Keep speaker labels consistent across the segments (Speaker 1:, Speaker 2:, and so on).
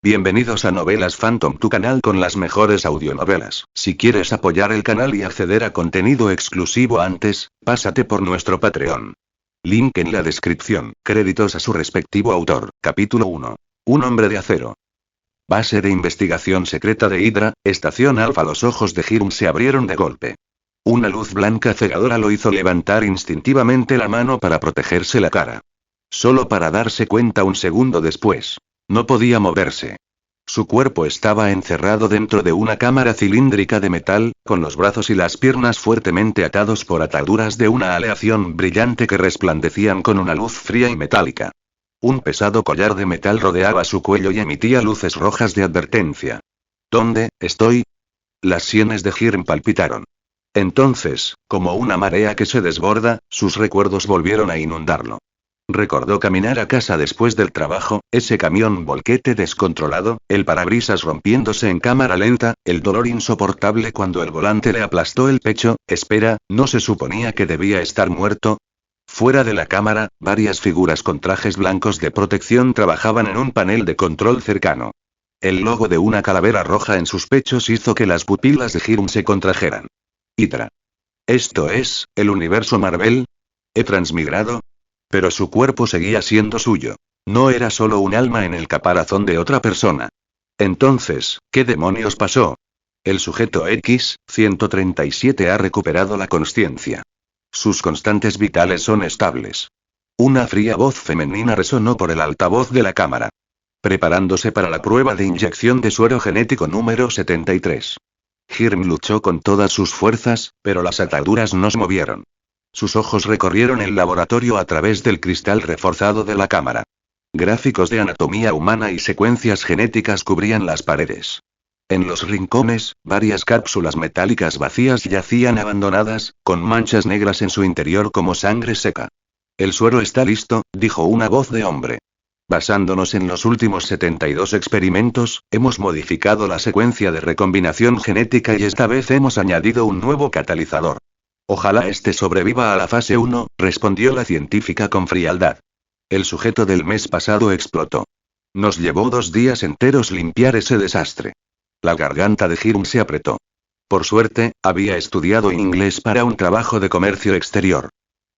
Speaker 1: Bienvenidos a Novelas Phantom, tu canal con las mejores audionovelas. Si quieres apoyar el canal y acceder a contenido exclusivo antes, pásate por nuestro Patreon. Link en la descripción. Créditos a su respectivo autor. Capítulo 1. Un hombre de acero. Base de investigación secreta de Hydra, Estación Alpha. Los ojos de Hiram se abrieron de golpe. Una luz blanca cegadora lo hizo levantar instintivamente la mano para protegerse la cara. Solo para darse cuenta un segundo después. No podía moverse. Su cuerpo estaba encerrado dentro de una cámara cilíndrica de metal, con los brazos y las piernas fuertemente atados por ataduras de una aleación brillante que resplandecían con una luz fría y metálica. Un pesado collar de metal rodeaba su cuello y emitía luces rojas de advertencia. ¿Dónde estoy? Las sienes de Hiram palpitaron. Entonces, como una marea que se desborda, sus recuerdos volvieron a inundarlo. Recordó caminar a casa después del trabajo, ese camión volquete descontrolado, el parabrisas rompiéndose en cámara lenta, el dolor insoportable cuando el volante le aplastó el pecho. Espera, ¿no se suponía que debía estar muerto? Fuera de la cámara, varias figuras con trajes blancos de protección trabajaban en un panel de control cercano. El logo de una calavera roja en sus pechos hizo que las pupilas de Hiram se contrajeran. Hydra. ¿Esto es, el universo Marvel? ¿He transmigrado? Pero su cuerpo seguía siendo suyo. No era solo un alma en el caparazón de otra persona. Entonces, ¿qué demonios pasó? El sujeto X-137 ha recuperado la consciencia. Sus constantes vitales son estables. Una fría voz femenina resonó por el altavoz de la cámara. Preparándose para la prueba de inyección de suero genético número 73. Hiram luchó con todas sus fuerzas, pero las ataduras no se movieron. Sus ojos recorrieron el laboratorio a través del cristal reforzado de la cámara. Gráficos de anatomía humana y secuencias genéticas cubrían las paredes. En los rincones, varias cápsulas metálicas vacías yacían abandonadas, con manchas negras en su interior como sangre seca. El suero está listo, dijo una voz de hombre. Basándonos en los últimos 72 experimentos, hemos modificado la secuencia de recombinación genética y esta vez hemos añadido un nuevo catalizador. Ojalá este sobreviva a la fase 1, respondió la científica con frialdad. El sujeto del mes pasado explotó. Nos llevó 2 días enteros limpiar ese desastre. La garganta de Hiram se apretó. Por suerte, había estudiado inglés para un trabajo de comercio exterior.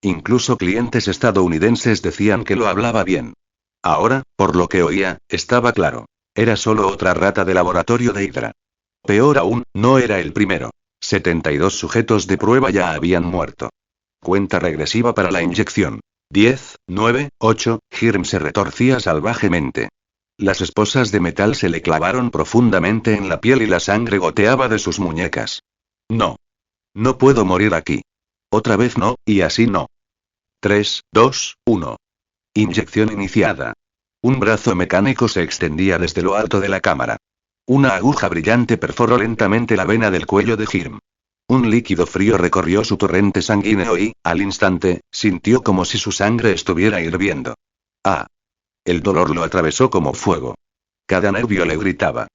Speaker 1: Incluso clientes estadounidenses decían que lo hablaba bien. Ahora, por lo que oía, estaba claro. Era solo otra rata de laboratorio de Hydra. Peor aún, no era el primero. 72 sujetos de prueba ya habían muerto. Cuenta regresiva para la inyección. 10, 9, 8, Hiram se retorcía salvajemente. Las esposas de metal se le clavaron profundamente en la piel y la sangre goteaba de sus muñecas. No. No puedo morir aquí. Otra vez no, y así no. 3, 2, 1. Inyección iniciada. Un brazo mecánico se extendía desde lo alto de la cámara. Una aguja brillante perforó lentamente la vena del cuello de Hiram. Un líquido frío recorrió su torrente sanguíneo y, al instante, sintió como si su sangre estuviera hirviendo. ¡Ah! El dolor lo atravesó como fuego. Cada nervio le gritaba.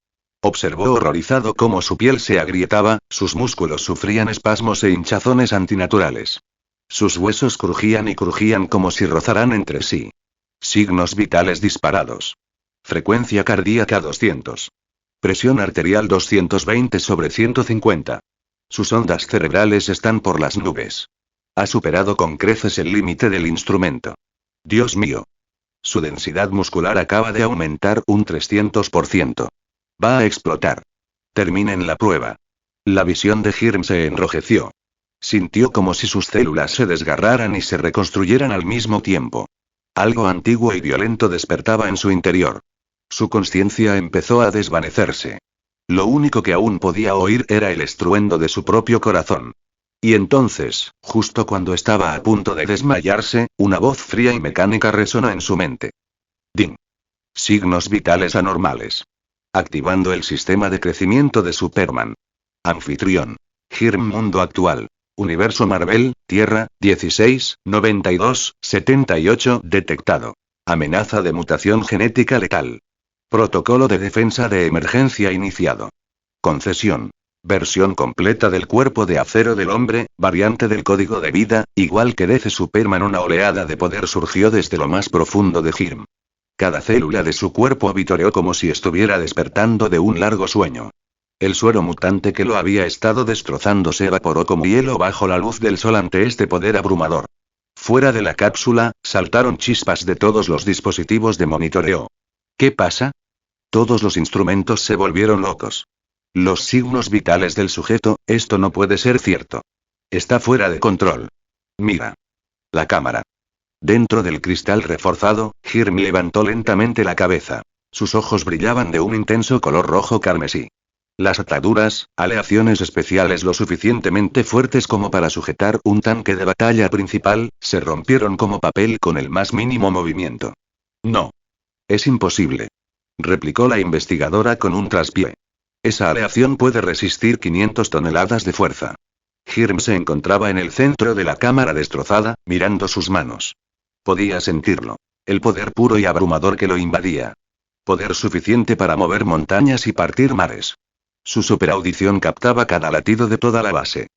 Speaker 1: Observó horrorizado cómo su piel se agrietaba, sus músculos sufrían espasmos e hinchazones antinaturales. Sus huesos crujían y crujían como si rozaran entre sí. Signos vitales disparados. Frecuencia cardíaca 200. Presión arterial 220/150. Sus ondas cerebrales están por las nubes. Ha superado con creces el límite del instrumento. Dios mío. Su densidad muscular acaba de aumentar un 300%. Va a explotar. Terminen la prueba. La visión de Hiram se enrojeció. Sintió como si sus células se desgarraran y se reconstruyeran al mismo tiempo. Algo antiguo y violento despertaba en su interior. Su conciencia empezó a desvanecerse. Lo único que aún podía oír era el estruendo de su propio corazón. Y entonces, justo cuando estaba a punto de desmayarse, una voz fría y mecánica resonó en su mente. Ding. Signos vitales anormales. Activando el sistema de crecimiento de Superman. Anfitrión. Hiram mundo actual. Universo Marvel, Tierra, 16, 92, 78 detectado. Amenaza de mutación genética letal. Protocolo de defensa de emergencia iniciado. Concesión. Versión completa del cuerpo de acero del hombre, variante del código de vida, igual que DC Superman. Una oleada de poder surgió desde lo más profundo de Hiram. Cada célula de su cuerpo vitoreó como si estuviera despertando de un largo sueño. El suero mutante que lo había estado destrozando se evaporó como hielo bajo la luz del sol ante este poder abrumador. Fuera de la cápsula, saltaron chispas de todos los dispositivos de monitoreo. ¿Qué pasa? Todos los instrumentos se volvieron locos. Los signos vitales del sujeto, esto no puede ser cierto. Está fuera de control. Mira. La cámara. Dentro del cristal reforzado, Hirm levantó lentamente la cabeza. Sus ojos brillaban de un intenso color rojo carmesí. Las ataduras, aleaciones especiales lo suficientemente fuertes como para sujetar un tanque de batalla principal, se rompieron como papel con el más mínimo movimiento. No. Es imposible. Replicó la investigadora con un traspié. Esa aleación puede resistir 500 toneladas de fuerza. Hirm se encontraba en el centro de la cámara destrozada, mirando sus manos. Podía sentirlo. El poder puro y abrumador que lo invadía. Poder suficiente para mover montañas y partir mares. Su superaudición captaba cada latido de toda la base.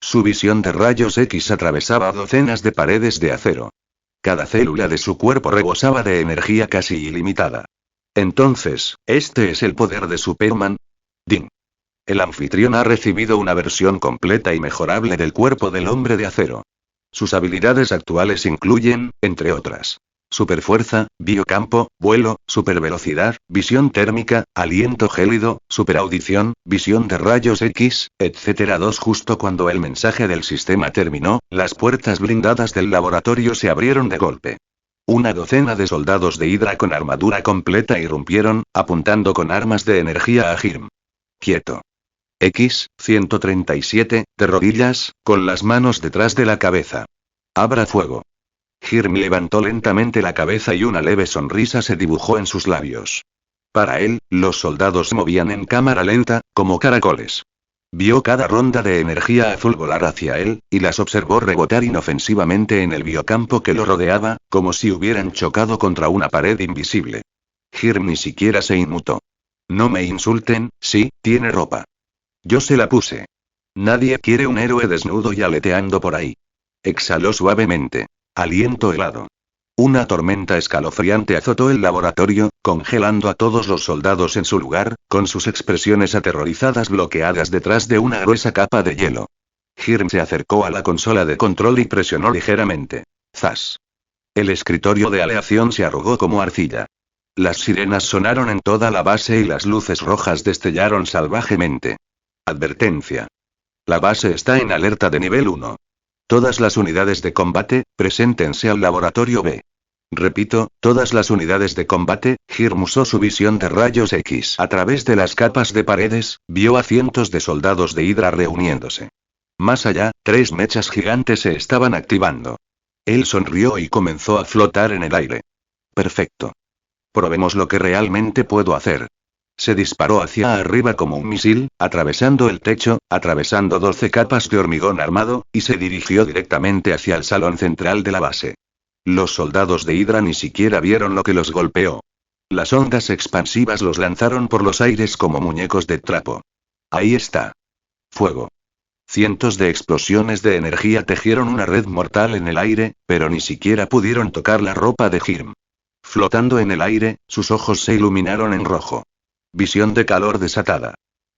Speaker 1: Su visión de rayos X atravesaba docenas de paredes de acero. Cada célula de su cuerpo rebosaba de energía casi ilimitada. Entonces, ¿este es el poder de Superman? Ding. El anfitrión ha recibido una versión completa y mejorable del cuerpo del hombre de acero. Sus habilidades actuales incluyen, entre otras, superfuerza, biocampo, vuelo, supervelocidad, visión térmica, aliento gélido, superaudición, visión de rayos X, etc. Justo cuando el mensaje del sistema terminó, las puertas blindadas del laboratorio se abrieron de golpe. Una docena de soldados de Hydra con armadura completa irrumpieron, apuntando con armas de energía a Hirm. Quieto. X-137, de rodillas, con las manos detrás de la cabeza. Abra fuego. Hirm levantó lentamente la cabeza y una leve sonrisa se dibujó en sus labios. Para él, los soldados se movían en cámara lenta, como caracoles. Vio cada ronda de energía azul volar hacia él, y las observó rebotar inofensivamente en el biocampo que lo rodeaba, como si hubieran chocado contra una pared invisible. Hirm ni siquiera se inmutó. No me insulten, sí, tiene ropa. Yo se la puse. Nadie quiere un héroe desnudo y aleteando por ahí. Exhaló suavemente. Aliento helado. Una tormenta escalofriante azotó el laboratorio, congelando a todos los soldados en su lugar, con sus expresiones aterrorizadas bloqueadas detrás de una gruesa capa de hielo. Hirm se acercó a la consola de control y presionó ligeramente. ¡Zas! El escritorio de aleación se arrugó como arcilla. Las sirenas sonaron en toda la base y las luces rojas destellaron salvajemente. Advertencia. La base está en alerta de nivel 1. Todas las unidades de combate, preséntense al laboratorio B. Repito, todas las unidades de combate. Hirm usó su visión de rayos X. A través de las capas de paredes, vio a cientos de soldados de Hydra reuniéndose. Más allá, 3 mechas gigantes se estaban activando. Él sonrió y comenzó a flotar en el aire. Perfecto. Probemos lo que realmente puedo hacer. Se disparó hacia arriba como un misil, atravesando el techo, atravesando 12 capas de hormigón armado, y se dirigió directamente hacia el salón central de la base. Los soldados de Hydra ni siquiera vieron lo que los golpeó. Las ondas expansivas los lanzaron por los aires como muñecos de trapo. Ahí está. Fuego. Cientos de explosiones de energía tejieron una red mortal en el aire, pero ni siquiera pudieron tocar la ropa de Hirm. Flotando en el aire, sus ojos se iluminaron en rojo. Visión de calor desatada.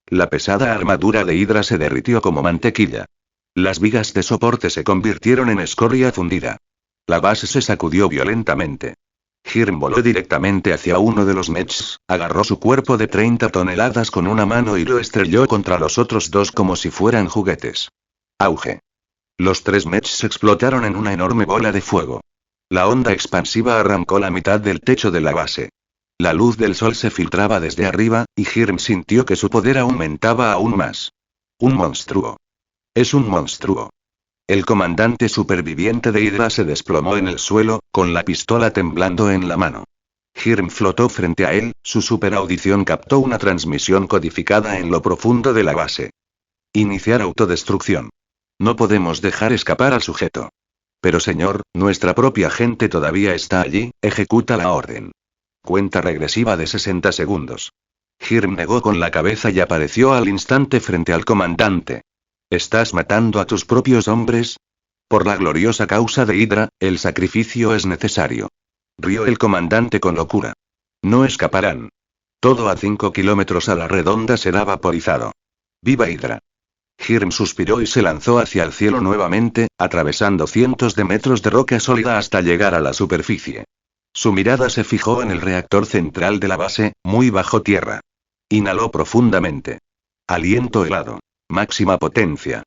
Speaker 1: La pesada armadura de Hydra se derritió como mantequilla. Las vigas de soporte se convirtieron en escoria fundida. La base se sacudió violentamente. Hirm voló directamente hacia uno de los mechs, agarró su cuerpo de 30 toneladas con una mano y lo estrelló contra los otros 2 como si fueran juguetes. Auge. Los 3 mechs explotaron en una enorme bola de fuego. La onda expansiva arrancó la mitad del techo de la base. La luz del sol se filtraba desde arriba, y Hirm sintió que su poder aumentaba aún más. Un monstruo. Es un monstruo. El comandante superviviente de Hydra se desplomó en el suelo, con la pistola temblando en la mano. Hirm flotó frente a él, su superaudición captó una transmisión codificada en lo profundo de la base. Iniciar autodestrucción. No podemos dejar escapar al sujeto. Pero señor, nuestra propia gente todavía está allí, ejecuta la orden. Cuenta regresiva de 60 segundos. Hirm negó con la cabeza y apareció al instante frente al comandante. ¿Estás matando a tus propios hombres? Por la gloriosa causa de Hydra, el sacrificio es necesario. Rió el comandante con locura. No escaparán. Todo a 5 kilómetros a la redonda será vaporizado. ¡Viva Hydra! Hirm suspiró y se lanzó hacia el cielo nuevamente, atravesando cientos de metros de roca sólida hasta llegar a la superficie. Su mirada se fijó en el reactor central de la base, muy bajo tierra. Inhaló profundamente. Aliento helado. Máxima potencia.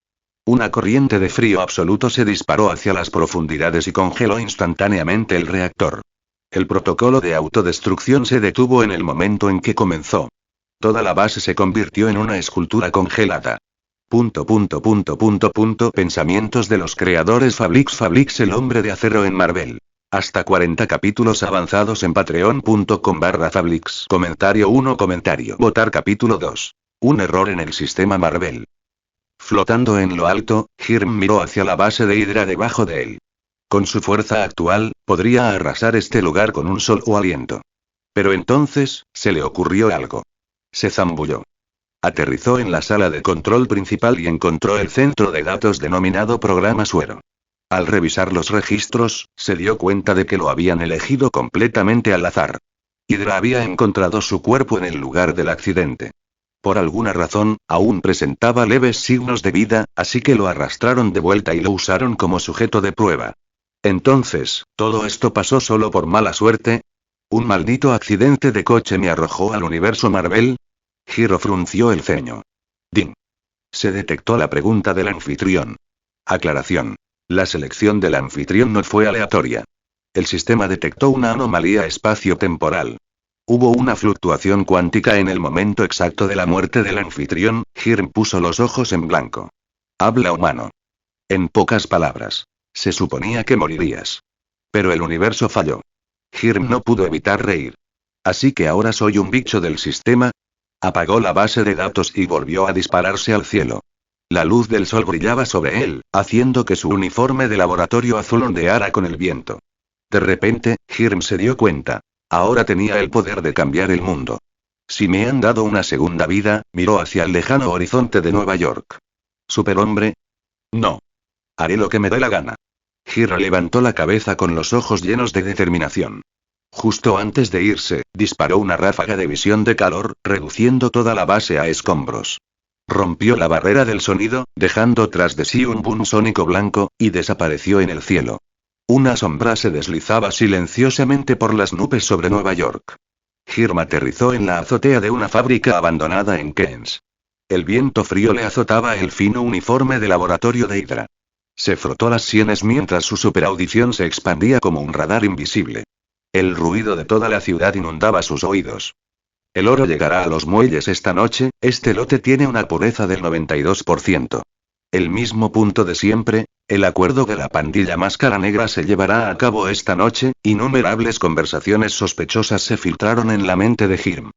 Speaker 1: Una corriente de frío absoluto se disparó hacia las profundidades y congeló instantáneamente el reactor. El protocolo de autodestrucción se detuvo en el momento en que comenzó. Toda la base se convirtió en una escultura congelada. Pensamientos de los creadores Fablix el hombre de acero en Marvel. Hasta 40 capítulos avanzados en patreon.com/Fablix. Comentario 1. Votar capítulo 2. Un error en el sistema Marvel. Flotando en lo alto, Hirm miró hacia la base de Hydra debajo de él. Con su fuerza actual, podría arrasar este lugar con un solo aliento. Pero entonces, se le ocurrió algo. Se zambulló. Aterrizó en la sala de control principal y encontró el centro de datos denominado Programa Suero. Al revisar los registros, se dio cuenta de que lo habían elegido completamente al azar. Hydra había encontrado su cuerpo en el lugar del accidente. Por alguna razón, aún presentaba leves signos de vida, así que lo arrastraron de vuelta y lo usaron como sujeto de prueba. Entonces, ¿todo esto pasó solo por mala suerte? ¿Un maldito accidente de coche me arrojó al universo Marvel? Hiro frunció el ceño. Ding. Se detectó la pregunta del anfitrión. Aclaración. La selección del anfitrión no fue aleatoria. El sistema detectó una anomalía espacio-temporal. Hubo una fluctuación cuántica en el momento exacto de la muerte del anfitrión. Hirm puso los ojos en blanco. Habla humano. En pocas palabras. Se suponía que morirías. Pero el universo falló. Hirm no pudo evitar reír. ¿Así que ahora soy un bicho del sistema? Apagó la base de datos y volvió a dispararse al cielo. La luz del sol brillaba sobre él, haciendo que su uniforme de laboratorio azul ondeara con el viento. De repente, Hirm se dio cuenta. Ahora tenía el poder de cambiar el mundo. Si me han dado una segunda vida, miró hacia el lejano horizonte de Nueva York. ¿Superhombre? No. Haré lo que me dé la gana. Hiro levantó la cabeza con los ojos llenos de determinación. Justo antes de irse, disparó una ráfaga de visión de calor, reduciendo toda la base a escombros. Rompió la barrera del sonido, dejando tras de sí un boom sónico blanco, y desapareció en el cielo. Una sombra se deslizaba silenciosamente por las nubes sobre Nueva York. Hirm aterrizó en la azotea de una fábrica abandonada en Queens. El viento frío le azotaba el fino uniforme de laboratorio de Hydra. Se frotó las sienes mientras su superaudición se expandía como un radar invisible. El ruido de toda la ciudad inundaba sus oídos. El oro llegará a los muelles esta noche, este lote tiene una pureza del 92%. El mismo punto de siempre, el acuerdo de la pandilla Máscara Negra se llevará a cabo esta noche. Innumerables conversaciones sospechosas se filtraron en la mente de Hirm.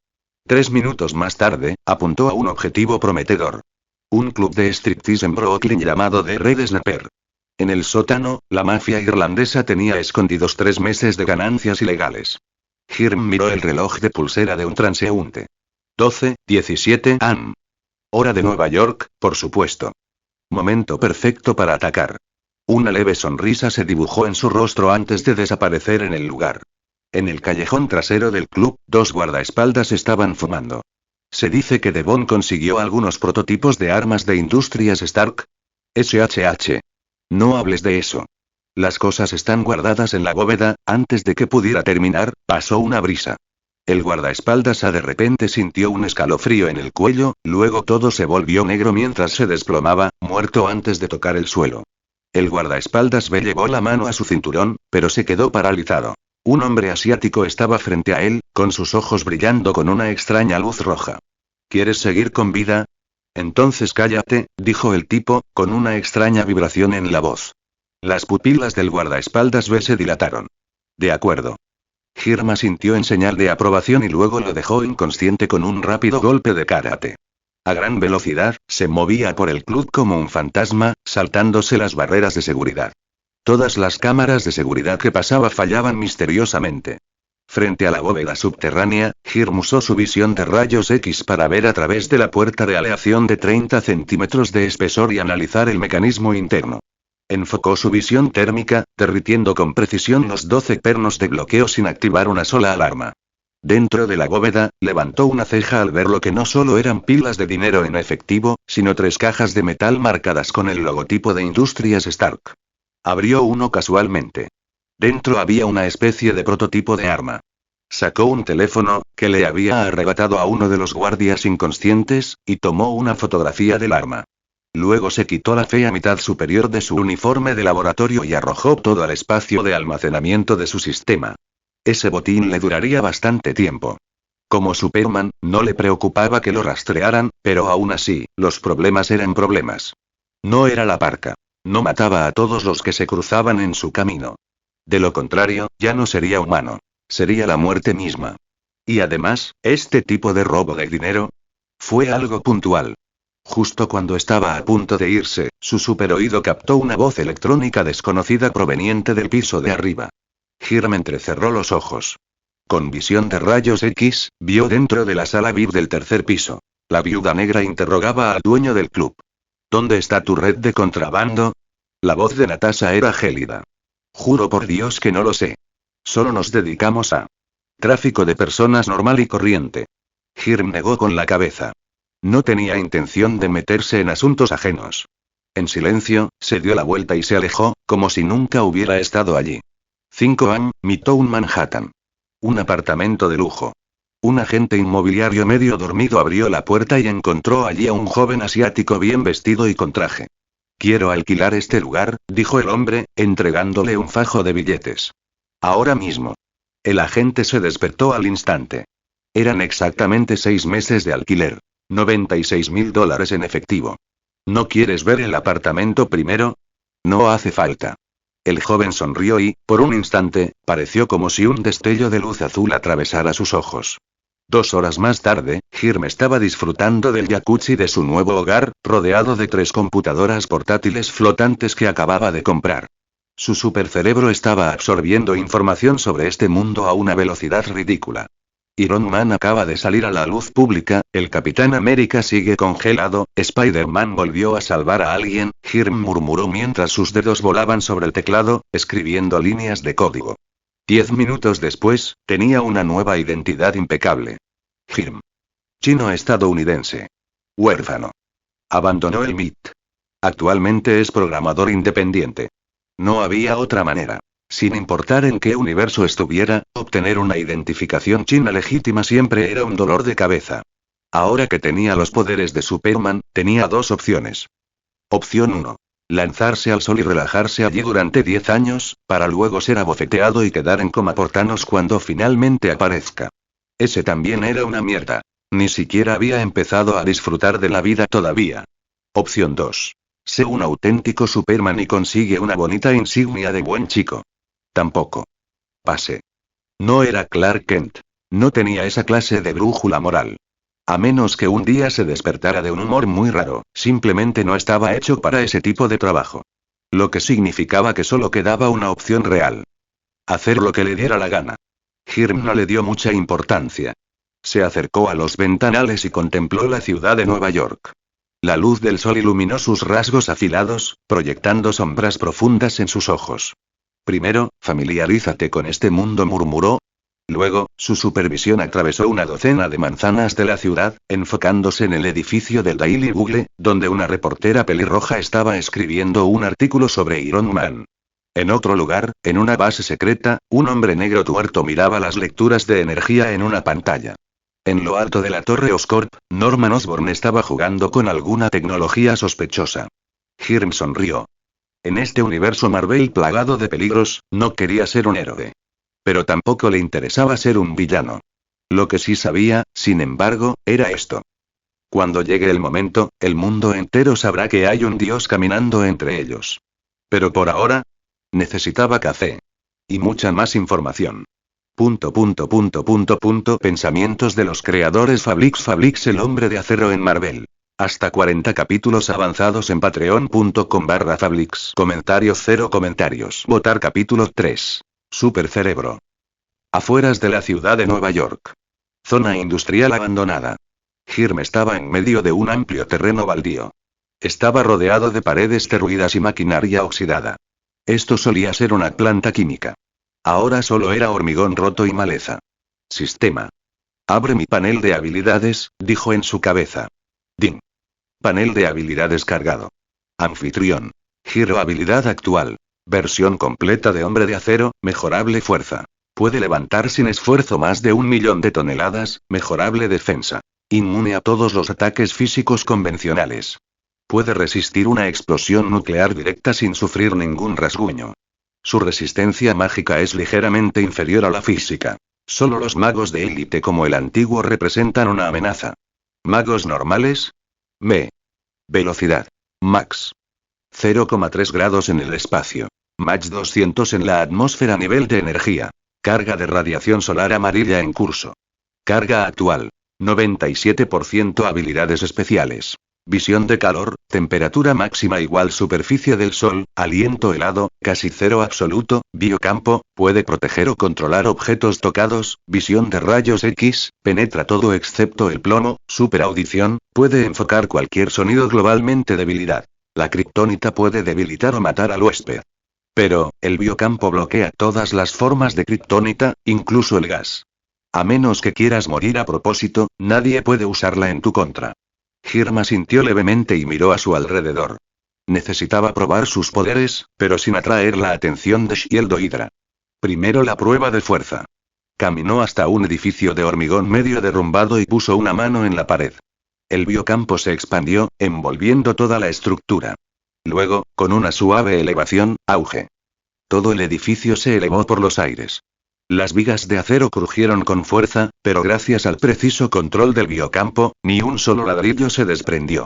Speaker 1: 3 minutos más tarde, apuntó a un objetivo prometedor. Un club de striptease en Brooklyn llamado The Red Snapper. En el sótano, la mafia irlandesa tenía escondidos 3 meses de ganancias ilegales. Hirm miró el reloj de pulsera de un transeúnte. 12:17 am. Hora de Nueva York, por supuesto. Momento perfecto para atacar. Una leve sonrisa se dibujó en su rostro antes de desaparecer en el lugar. En el callejón trasero del club, 2 guardaespaldas estaban fumando. Se dice que Devon consiguió algunos prototipos de armas de Industrias Stark. SHH. No hables de eso. Las cosas están guardadas en la bóveda. Antes de que pudiera terminar, pasó una brisa. El guardaespaldas de repente sintió un escalofrío en el cuello, luego todo se volvió negro mientras se desplomaba, muerto antes de tocar el suelo. El guardaespaldas B llevó la mano a su cinturón, pero se quedó paralizado. Un hombre asiático estaba frente a él, con sus ojos brillando con una extraña luz roja. ¿Quieres seguir con vida? Entonces cállate, dijo el tipo, con una extraña vibración en la voz. Las pupilas del guardaespaldas B se dilataron. De acuerdo. Hirm asintió en señal de aprobación y luego lo dejó inconsciente con un rápido golpe de karate. A gran velocidad, se movía por el club como un fantasma, saltándose las barreras de seguridad. Todas las cámaras de seguridad que pasaba fallaban misteriosamente. Frente a la bóveda subterránea, Hirm usó su visión de rayos X para ver a través de la puerta de aleación de 30 centímetros de espesor y analizar el mecanismo interno. Enfocó su visión térmica, derritiendo con precisión los 12 pernos de bloqueo sin activar una sola alarma. Dentro de la bóveda, levantó una ceja al ver lo que no solo eran pilas de dinero en efectivo, sino 3 cajas de metal marcadas con el logotipo de Industrias Stark. Abrió uno casualmente. Dentro había una especie de prototipo de arma. Sacó un teléfono, que le había arrebatado a uno de los guardias inconscientes, y tomó una fotografía del arma. Luego se quitó la fea mitad superior de su uniforme de laboratorio y arrojó todo al espacio de almacenamiento de su sistema. Ese botín le duraría bastante tiempo. Como Superman, no le preocupaba que lo rastrearan, pero aún así, los problemas eran problemas. No era la parca. No mataba a todos los que se cruzaban en su camino. De lo contrario, ya no sería humano. Sería la muerte misma. Y además, este tipo de robo de dinero fue algo puntual. Justo cuando estaba a punto de irse, su superoído captó una voz electrónica desconocida proveniente del piso de arriba. Hiram entrecerró los ojos. Con visión de rayos X, vio dentro de la sala VIP del tercer piso. La viuda negra interrogaba al dueño del club. ¿Dónde está tu red de contrabando? La voz de Natasha era gélida. Juro por Dios que no lo sé. Solo nos dedicamos a tráfico de personas normal y corriente. Hiram negó con la cabeza. No tenía intención de meterse en asuntos ajenos. En silencio, se dio la vuelta y se alejó, como si nunca hubiera estado allí. 5 AM, Midtown Manhattan. Un apartamento de lujo. Un agente inmobiliario medio dormido abrió la puerta y encontró allí a un joven asiático bien vestido y con traje. Quiero alquilar este lugar, dijo el hombre, entregándole un fajo de billetes. Ahora mismo. El agente se despertó al instante. Eran exactamente 6 meses de alquiler. $96,000 en efectivo. ¿No quieres ver el apartamento primero? No hace falta. El joven sonrió y, por un instante, pareció como si un destello de luz azul atravesara sus ojos. 2 horas más tarde, Hiram estaba disfrutando del jacuzzi de su nuevo hogar, rodeado de 3 computadoras portátiles flotantes que acababa de comprar. Su supercerebro estaba absorbiendo información sobre este mundo a una velocidad ridícula. Iron Man acaba de salir a la luz pública, el Capitán América sigue congelado, Spider-Man volvió a salvar a alguien, Hiram murmuró mientras sus dedos volaban sobre el teclado, escribiendo líneas de código. 10 minutos después, tenía una nueva identidad impecable. Hiram. Chino-estadounidense. Huérfano. Abandonó el MIT. Actualmente es programador independiente. No había otra manera. Sin importar en qué universo estuviera, obtener una identificación china legítima siempre era un dolor de cabeza. Ahora que tenía los poderes de Superman, tenía 2 opciones. Opción 1. Lanzarse al sol y relajarse allí durante 10 años, para luego ser abofeteado y quedar en coma por Thanos cuando finalmente aparezca. Ese también era una mierda. Ni siquiera había empezado a disfrutar de la vida todavía. Opción 2. Sé un auténtico Superman y consigue una bonita insignia de buen chico. Tampoco. Pase. No era Clark Kent. No tenía esa clase de brújula moral. A menos que un día se despertara de un humor muy raro, simplemente no estaba hecho para ese tipo de trabajo. Lo que significaba que solo quedaba una opción real. Hacer lo que le diera la gana. Hiram no le dio mucha importancia. Se acercó a los ventanales y contempló la ciudad de Nueva York. La luz del sol iluminó sus rasgos afilados, proyectando sombras profundas en sus ojos. Primero, familiarízate con este mundo, murmuró. Luego, su supervisión atravesó una docena de manzanas de la ciudad, enfocándose en el edificio del Daily Bugle, donde una reportera pelirroja estaba escribiendo un artículo sobre Iron Man. En otro lugar, en una base secreta, un hombre negro tuerto miraba las lecturas de energía en una pantalla. En lo alto de la torre Oscorp, Norman Osborn estaba jugando con alguna tecnología sospechosa. Hiram sonrió. En este universo Marvel plagado de peligros, no quería ser un héroe. Pero tampoco le interesaba ser un villano. Lo que sí sabía, sin embargo, era esto. Cuando llegue el momento, el mundo entero sabrá que hay un dios caminando entre ellos. Pero por ahora, necesitaba café. Y mucha más información. Pensamientos de los creadores Fablix el hombre de acero en Marvel. Hasta 40 capítulos avanzados en patreon.com/Fablix. Comentarios 0 comentarios. Votar capítulo 3. Supercerebro. Afueras de la ciudad de Nueva York. Zona industrial abandonada. Hiram estaba en medio de un amplio terreno baldío. Estaba rodeado de paredes derruidas y maquinaria oxidada. Esto solía ser una planta química. Ahora solo era hormigón roto y maleza. Sistema. Abre mi panel de habilidades, dijo en su cabeza. Ding. Panel de habilidades cargado. Anfitrión. Giro habilidad actual. Versión completa de hombre de acero, mejorable fuerza. Puede levantar sin esfuerzo más de 1.000.000 de toneladas, mejorable defensa. Inmune a todos los ataques físicos convencionales. Puede resistir una explosión nuclear directa sin sufrir ningún rasguño. Su resistencia mágica es ligeramente inferior a la física. Solo los magos de élite como el antiguo representan una amenaza. ¿Magos normales? Velocidad. Max. 0,3 grados en el espacio. Mach 200 en la atmósfera. Nivel de energía. Carga de radiación solar amarilla en curso. Carga actual. 97%. Habilidades especiales. Visión de calor, temperatura máxima igual superficie del sol, aliento helado, casi cero absoluto, biocampo, puede proteger o controlar objetos tocados, visión de rayos X, penetra todo excepto el plomo, superaudición, puede enfocar cualquier sonido. Globalmente debilidad. La kriptonita puede debilitar o matar al huésped. Pero, el biocampo bloquea todas las formas de kriptonita, incluso el gas. A menos que quieras morir a propósito, nadie puede usarla en tu contra. Girma sintió levemente y miró a su alrededor. Necesitaba probar sus poderes, pero sin atraer la atención de Shield o Hydra. Primero la prueba de fuerza. Caminó hasta un edificio de hormigón medio derrumbado y puso una mano en la pared. El biocampo se expandió, envolviendo toda la estructura. Luego, con una suave elevación, auge. Todo el edificio se elevó por los aires. Las vigas de acero crujieron con fuerza, pero gracias al preciso control del biocampo, ni un solo ladrillo se desprendió.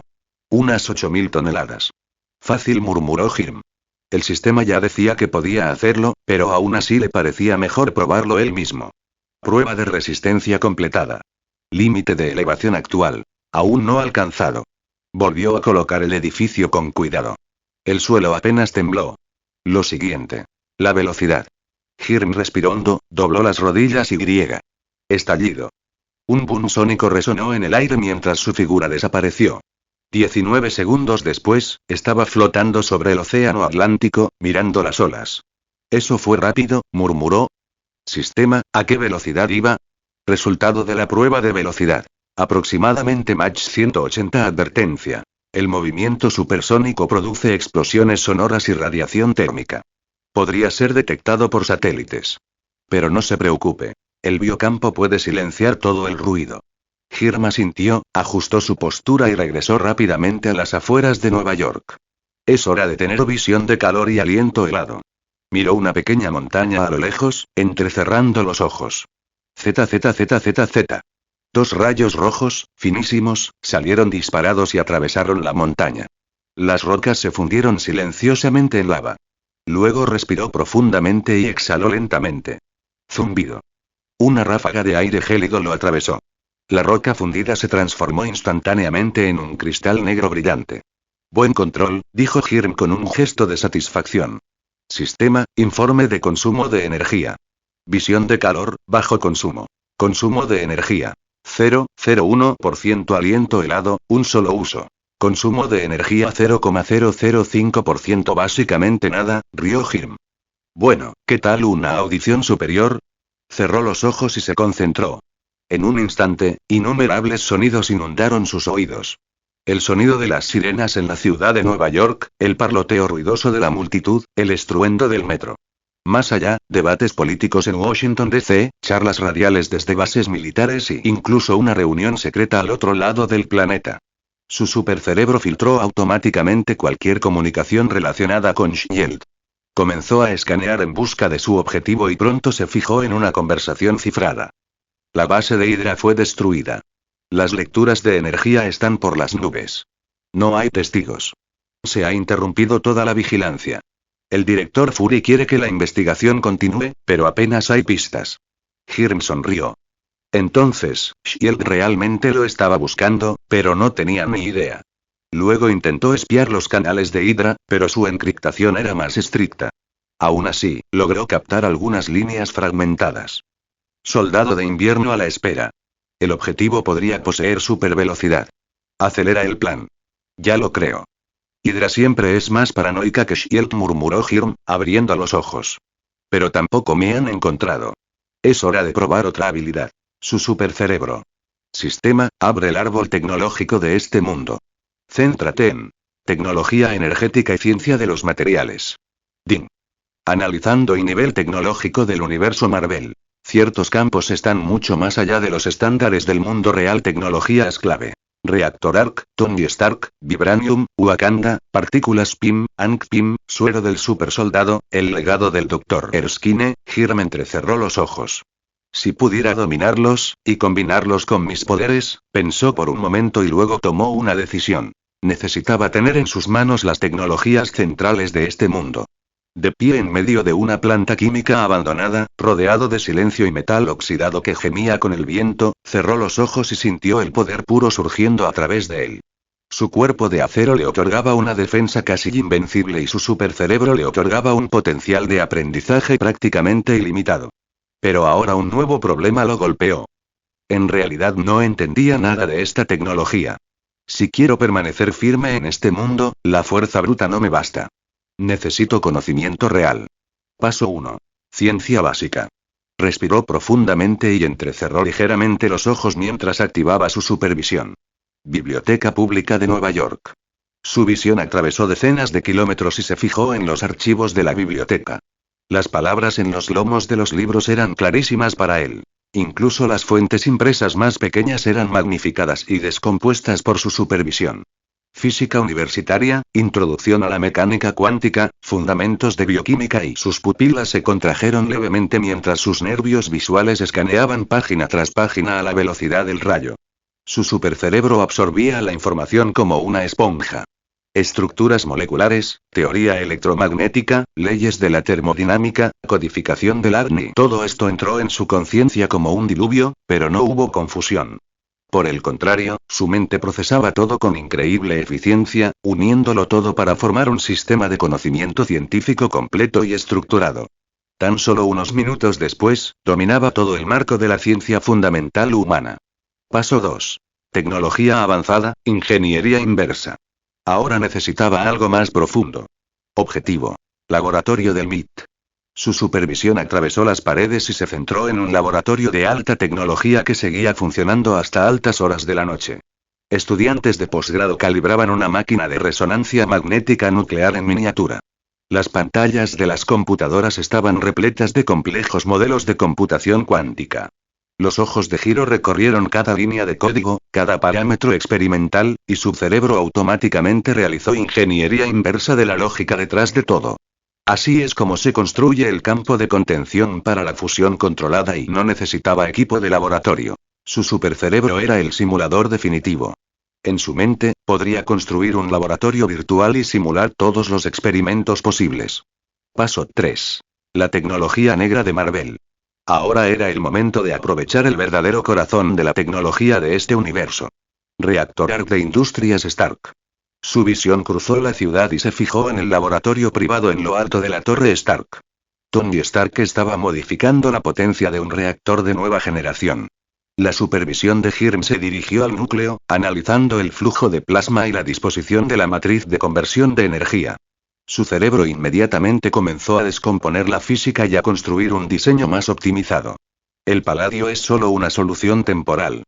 Speaker 1: Unas 8.000 toneladas. Fácil, murmuró Hirm. El sistema ya decía que podía hacerlo, pero aún así le parecía mejor probarlo él mismo. Prueba de resistencia completada. Límite de elevación actual. Aún no alcanzado. Volvió a colocar el edificio con cuidado. El suelo apenas tembló. Lo siguiente. La velocidad. Hirm respiró hondo, dobló las rodillas y griega. Estallido. Un boom sónico resonó en el aire mientras su figura desapareció. 19 segundos después, estaba flotando sobre el océano Atlántico, mirando las olas. Eso fue rápido, murmuró. Sistema, ¿a qué velocidad iba? Resultado de la prueba de velocidad. Aproximadamente Mach 180. Advertencia. El movimiento supersónico produce explosiones sonoras y radiación térmica. Podría ser detectado por satélites. Pero no se preocupe. El biocampo puede silenciar todo el ruido. Hirm asintió, ajustó su postura y regresó rápidamente a las afueras de Nueva York. Es hora de tener visión de calor y aliento helado. Miró una pequeña montaña a lo lejos, entrecerrando los ojos. ZZZZZ. 2 rayos rojos, finísimos, salieron disparados y atravesaron la montaña. Las rocas se fundieron silenciosamente en lava. Luego respiró profundamente y exhaló lentamente. Zumbido. Una ráfaga de aire gélido lo atravesó. La roca fundida se transformó instantáneamente en un cristal negro brillante. Buen control, dijo Hirm con un gesto de satisfacción. Sistema, informe de consumo de energía. Visión de calor, bajo consumo. Consumo de energía. 0,01%. Aliento helado, un solo uso. Consumo de energía 0,005%. Básicamente nada, rió Hirm. Bueno, ¿qué tal una audición superior? Cerró los ojos y se concentró. En un instante, innumerables sonidos inundaron sus oídos. El sonido de las sirenas en la ciudad de Nueva York, el parloteo ruidoso de la multitud, el estruendo del metro. Más allá, debates políticos en Washington D.C., charlas radiales desde bases militares e incluso una reunión secreta al otro lado del planeta. Su supercerebro filtró automáticamente cualquier comunicación relacionada con Shield. Comenzó a escanear en busca de su objetivo y pronto se fijó en una conversación cifrada. La base de Hydra fue destruida. Las lecturas de energía están por las nubes. No hay testigos. Se ha interrumpido toda la vigilancia. El director Fury quiere que la investigación continúe, pero apenas hay pistas. Hirm sonrió. Entonces, Shield realmente lo estaba buscando, pero no tenía ni idea. Luego intentó espiar los canales de Hydra, pero su encriptación era más estricta. Aún así, logró captar algunas líneas fragmentadas. Soldado de invierno a la espera. El objetivo podría poseer supervelocidad. Acelera el plan. Ya lo creo. Hydra siempre es más paranoica que Shield, murmuró Hirm, abriendo los ojos. Pero tampoco me han encontrado. Es hora de probar otra habilidad. Su supercerebro. Sistema, abre el árbol tecnológico de este mundo. Céntrate en tecnología energética y ciencia de los materiales. DIN. Analizando el nivel tecnológico del universo Marvel. Ciertos campos están mucho más allá de los estándares del mundo real. Tecnologías clave. Reactor Arc, Tony Stark, Vibranium, Wakanda, partículas PIM, Hank Pym, suero del supersoldado, el legado del Dr. Erskine. Hiram entrecerró los ojos. Si pudiera dominarlos, y combinarlos con mis poderes, pensó por un momento y luego tomó una decisión. Necesitaba tener en sus manos las tecnologías centrales de este mundo. De pie en medio de una planta química abandonada, rodeado de silencio y metal oxidado que gemía con el viento, cerró los ojos y sintió el poder puro surgiendo a través de él. Su cuerpo de acero le otorgaba una defensa casi invencible y su supercerebro le otorgaba un potencial de aprendizaje prácticamente ilimitado. Pero ahora un nuevo problema lo golpeó. En realidad no entendía nada de esta tecnología. Si quiero permanecer firme en este mundo, la fuerza bruta no me basta. Necesito conocimiento real. Paso 1. Ciencia básica. Respiró profundamente y entrecerró ligeramente los ojos mientras activaba su supervisión. Biblioteca Pública de Nueva York. Su visión atravesó decenas de kilómetros y se fijó en los archivos de la biblioteca. Las palabras en los lomos de los libros eran clarísimas para él. Incluso las fuentes impresas más pequeñas eran magnificadas y descompuestas por su supervisión. Física universitaria, introducción a la mecánica cuántica, fundamentos de bioquímica y sus pupilas se contrajeron levemente mientras sus nervios visuales escaneaban página tras página a la velocidad del rayo. Su supercerebro absorbía la información como una esponja. Estructuras moleculares, teoría electromagnética, leyes de la termodinámica, codificación del ADN. Todo esto entró en su conciencia como un diluvio, pero no hubo confusión. Por el contrario, su mente procesaba todo con increíble eficiencia, uniéndolo todo para formar un sistema de conocimiento científico completo y estructurado. Tan solo unos minutos después, dominaba todo el marco de la ciencia fundamental humana. Paso 2. Tecnología avanzada, ingeniería inversa. Ahora necesitaba algo más profundo. Objetivo. Laboratorio del MIT. Su supervisión atravesó las paredes y se centró en un laboratorio de alta tecnología que seguía funcionando hasta altas horas de la noche. Estudiantes de posgrado calibraban una máquina de resonancia magnética nuclear en miniatura. Las pantallas de las computadoras estaban repletas de complejos modelos de computación cuántica. Los ojos de Hiro recorrieron cada línea de código, cada parámetro experimental, y su cerebro automáticamente realizó ingeniería inversa de la lógica detrás de todo. Así es como se construye el campo de contención para la fusión controlada y no necesitaba equipo de laboratorio. Su supercerebro era el simulador definitivo. En su mente, podría construir un laboratorio virtual y simular todos los experimentos posibles. Paso 3. La tecnología negra de Marvel. Ahora era el momento de aprovechar el verdadero corazón de la tecnología de este universo. Reactor Arc de Industrias Stark. Su visión cruzó la ciudad y se fijó en el laboratorio privado en lo alto de la torre Stark. Tony Stark estaba modificando la potencia de un reactor de nueva generación. La supervisión de Hiram se dirigió al núcleo, analizando el flujo de plasma y la disposición de la matriz de conversión de energía. Su cerebro inmediatamente comenzó a descomponer la física y a construir un diseño más optimizado. El paladio es solo una solución temporal.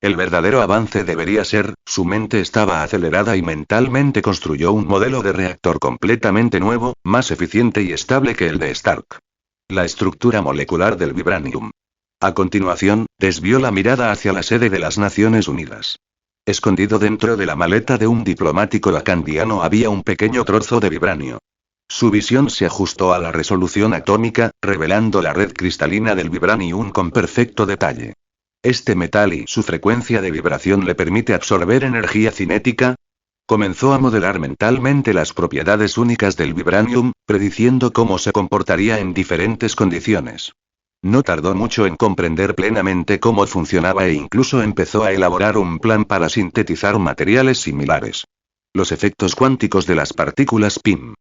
Speaker 1: El verdadero avance debería ser, su mente estaba acelerada y mentalmente construyó un modelo de reactor completamente nuevo, más eficiente y estable que el de Stark. La estructura molecular del vibranium. A continuación, desvió la mirada hacia la sede de las Naciones Unidas. Escondido dentro de la maleta de un diplomático wakandiano había un pequeño trozo de vibranio. Su visión se ajustó a la resolución atómica, revelando la red cristalina del vibranium con perfecto detalle. Este metal y su frecuencia de vibración le permite absorber energía cinética. Comenzó a modelar mentalmente las propiedades únicas del vibranium, prediciendo cómo se comportaría en diferentes condiciones. No tardó mucho en comprender plenamente cómo funcionaba e incluso empezó a elaborar un plan para sintetizar materiales similares. Los efectos cuánticos de las partículas PIM.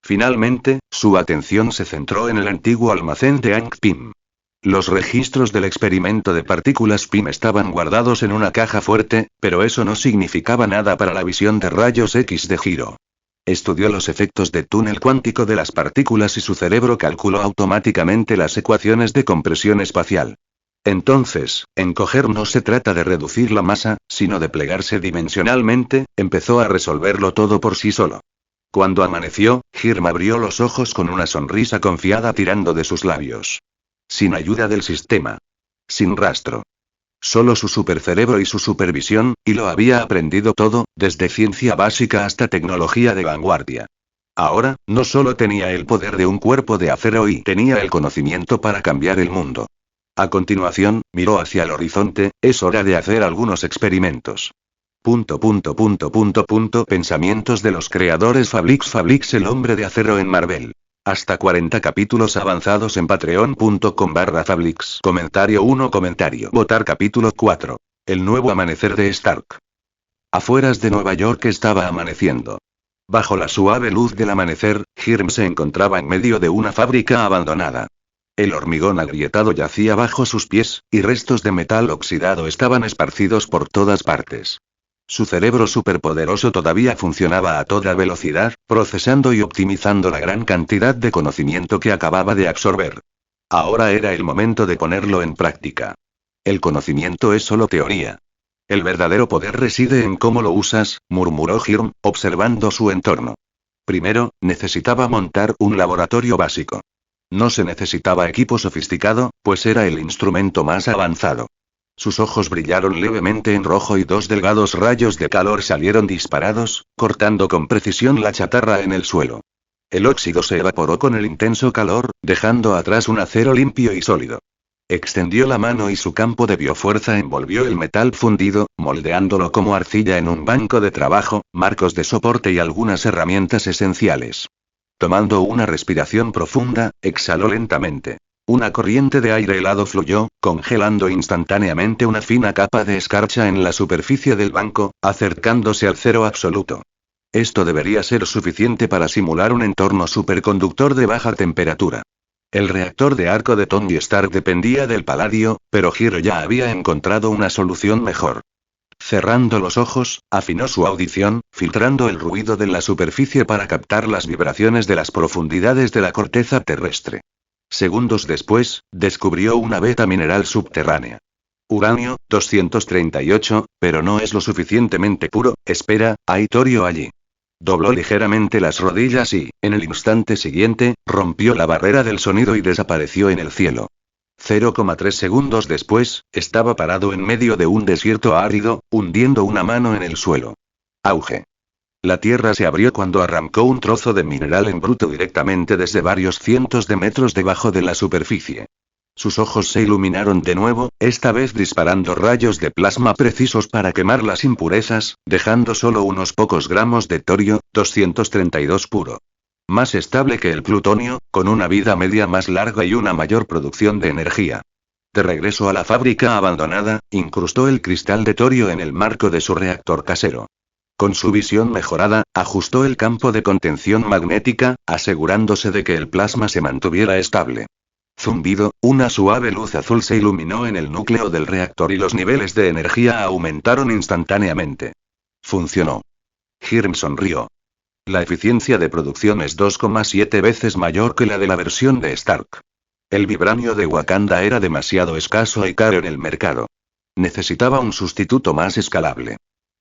Speaker 1: Finalmente, su atención se centró en el antiguo almacén de Hank Pym. Los registros del experimento de partículas PIM estaban guardados en una caja fuerte, pero eso no significaba nada para la visión de rayos X de Hiro. Estudió los efectos de túnel cuántico de las partículas y su cerebro calculó automáticamente las ecuaciones de compresión espacial. Entonces, encoger no se trata de reducir la masa, sino de plegarse dimensionalmente, empezó a resolverlo todo por sí solo. Cuando amaneció, Hirm abrió los ojos con una sonrisa confiada tirando de sus labios. Sin ayuda del sistema. Sin rastro. Solo su supercerebro y su supervisión, y lo había aprendido todo, desde ciencia básica hasta tecnología de vanguardia. Ahora, no solo tenía el poder de un cuerpo de acero y tenía el conocimiento para cambiar el mundo. A continuación, miró hacia el horizonte, es hora de hacer algunos experimentos. Pensamientos de los creadores Fablix el hombre de acero en Marvel. Hasta 40 capítulos avanzados en patreon.com/Fablix. Comentario 1. Votar capítulo 4. El nuevo amanecer de Stark. Afueras de Nueva York estaba amaneciendo. Bajo la suave luz del amanecer, Hirm se encontraba en medio de una fábrica abandonada. El hormigón agrietado yacía bajo sus pies, y restos de metal oxidado estaban esparcidos por todas partes. Su cerebro superpoderoso todavía funcionaba a toda velocidad, procesando y optimizando la gran cantidad de conocimiento que acababa de absorber. Ahora era el momento de ponerlo en práctica. El conocimiento es solo teoría. El verdadero poder reside en cómo lo usas, murmuró Hirm, observando su entorno. Primero, necesitaba montar un laboratorio básico. No se necesitaba equipo sofisticado, pues era el instrumento más avanzado. Sus ojos brillaron levemente en rojo y dos delgados rayos de calor salieron disparados, cortando con precisión la chatarra en el suelo. El óxido se evaporó con el intenso calor, dejando atrás un acero limpio y sólido. Extendió la mano y su campo de biofuerza envolvió el metal fundido, moldeándolo como arcilla en un banco de trabajo, marcos de soporte y algunas herramientas esenciales. Tomando una respiración profunda, exhaló lentamente. Una corriente de aire helado fluyó, congelando instantáneamente una fina capa de escarcha en la superficie del banco, acercándose al cero absoluto. Esto debería ser suficiente para simular un entorno superconductor de baja temperatura. El reactor de arco de Tony Stark dependía del paladio, pero Hiro ya había encontrado una solución mejor. Cerrando los ojos, afinó su audición, filtrando el ruido de la superficie para captar las vibraciones de las profundidades de la corteza terrestre. Segundos después, descubrió una veta mineral subterránea. Uranio, 238, pero no es lo suficientemente puro, espera, hay torio allí. Dobló ligeramente las rodillas y, en el instante siguiente, rompió la barrera del sonido y desapareció en el cielo. 0,3 segundos después, estaba parado en medio de un desierto árido, hundiendo una mano en el suelo. Auge. La tierra se abrió cuando arrancó un trozo de mineral en bruto directamente desde varios cientos de metros debajo de la superficie. Sus ojos se iluminaron de nuevo, esta vez disparando rayos de plasma precisos para quemar las impurezas, dejando solo unos pocos gramos de torio, 232 puro. Más estable que el plutonio, con una vida media más larga y una mayor producción de energía. De regreso a la fábrica abandonada, incrustó el cristal de torio en el marco de su reactor casero. Con su visión mejorada, ajustó el campo de contención magnética, asegurándose de que el plasma se mantuviera estable. Zumbido, una suave luz azul se iluminó en el núcleo del reactor y los niveles de energía aumentaron instantáneamente. Funcionó. Hirm sonrió. La eficiencia de producción es 2,7 veces mayor que la de la versión de Stark. El vibranio de Wakanda era demasiado escaso y caro en el mercado. Necesitaba un sustituto más escalable.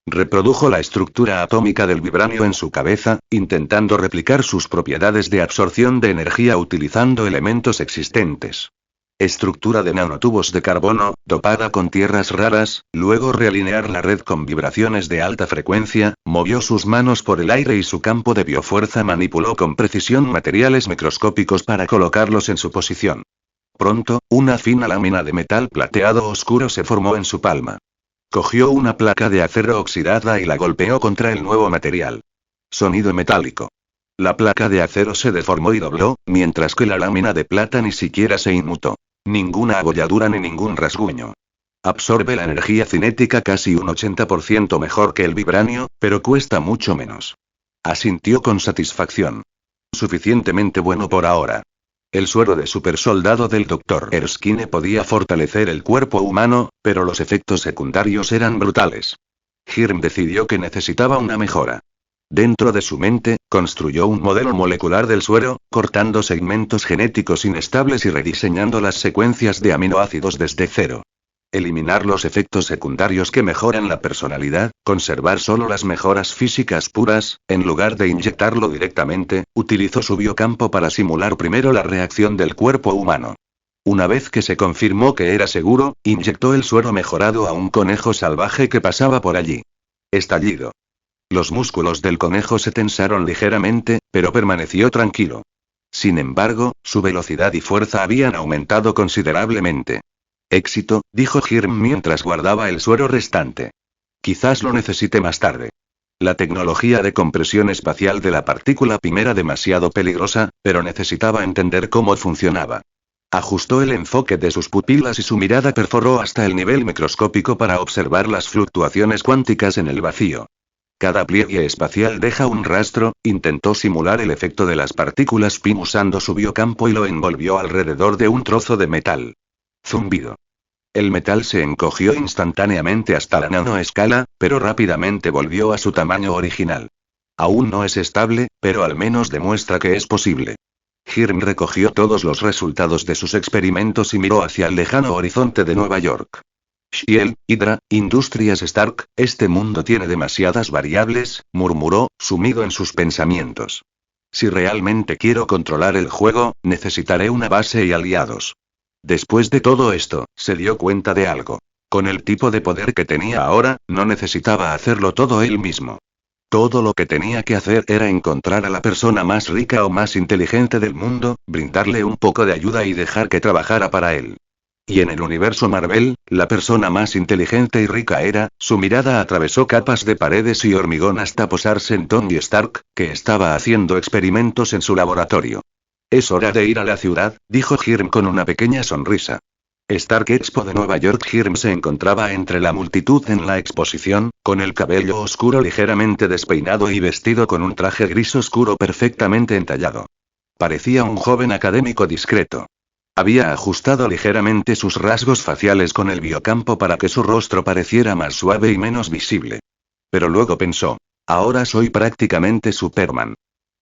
Speaker 1: Reprodujo la estructura atómica del vibranio en su cabeza, intentando replicar sus propiedades de absorción de energía utilizando elementos existentes. Estructura de nanotubos de carbono, dopada con tierras raras, luego realinear la red con vibraciones de alta frecuencia, movió sus manos por el aire y su campo de biofuerza manipuló con precisión materiales microscópicos para colocarlos en su posición. Pronto, una fina lámina de metal plateado oscuro se formó en su palma. Cogió una placa de acero oxidada y la golpeó contra el nuevo material. Sonido metálico. La placa de acero se deformó y dobló, mientras que la lámina de plata ni siquiera se inmutó. Ninguna abolladura ni ningún rasguño. Absorbe la energía cinética casi un 80% mejor que el vibranio, pero cuesta mucho menos. Asintió con satisfacción. Suficientemente bueno por ahora. El suero de supersoldado del Dr. Erskine podía fortalecer el cuerpo humano, pero los efectos secundarios eran brutales. Hirm decidió que necesitaba una mejora. Dentro de su mente, construyó un modelo molecular del suero, cortando segmentos genéticos inestables y rediseñando las secuencias de aminoácidos desde cero. Eliminar los efectos secundarios que mejoran la personalidad, conservar solo las mejoras físicas puras, en lugar de inyectarlo directamente, utilizó su biocampo para simular primero la reacción del cuerpo humano. Una vez que se confirmó que era seguro, inyectó el suero mejorado a un conejo salvaje que pasaba por allí. Estallido. Los músculos del conejo se tensaron ligeramente, pero permaneció tranquilo. Sin embargo, su velocidad y fuerza habían aumentado considerablemente. Éxito, dijo Hirm mientras guardaba el suero restante. Quizás lo necesite más tarde. La tecnología de compresión espacial de la partícula PIM era demasiado peligrosa, pero necesitaba entender cómo funcionaba. Ajustó el enfoque de sus pupilas y su mirada perforó hasta el nivel microscópico para observar las fluctuaciones cuánticas en el vacío. Cada pliegue espacial deja un rastro, intentó simular el efecto de las partículas PIM usando su biocampo y lo envolvió alrededor de un trozo de metal. Zumbido. El metal se encogió instantáneamente hasta la nanoescala, pero rápidamente volvió a su tamaño original. Aún no es estable, pero al menos demuestra que es posible. Hirm recogió todos los resultados de sus experimentos y miró hacia el lejano horizonte de Nueva York. Shield, Hydra, Industrias Stark, este mundo tiene demasiadas variables, murmuró, sumido en sus pensamientos. Si realmente quiero controlar el juego, necesitaré una base y aliados. Después de todo esto, se dio cuenta de algo. Con el tipo de poder que tenía ahora, no necesitaba hacerlo todo él mismo. Todo lo que tenía que hacer era encontrar a la persona más rica o más inteligente del mundo, brindarle un poco de ayuda y dejar que trabajara para él. Y en el universo Marvel, la persona más inteligente y rica era, su mirada atravesó capas de paredes y hormigón hasta posarse en Tony Stark, que estaba haciendo experimentos en su laboratorio. Es hora de ir a la ciudad, dijo Hirm con una pequeña sonrisa. Stark Expo de Nueva York. Hirm se encontraba entre la multitud en la exposición, con el cabello oscuro ligeramente despeinado y vestido con un traje gris oscuro perfectamente entallado. Parecía un joven académico discreto. Había ajustado ligeramente sus rasgos faciales con el biocampo para que su rostro pareciera más suave y menos visible. Pero luego pensó, ahora soy prácticamente Superman.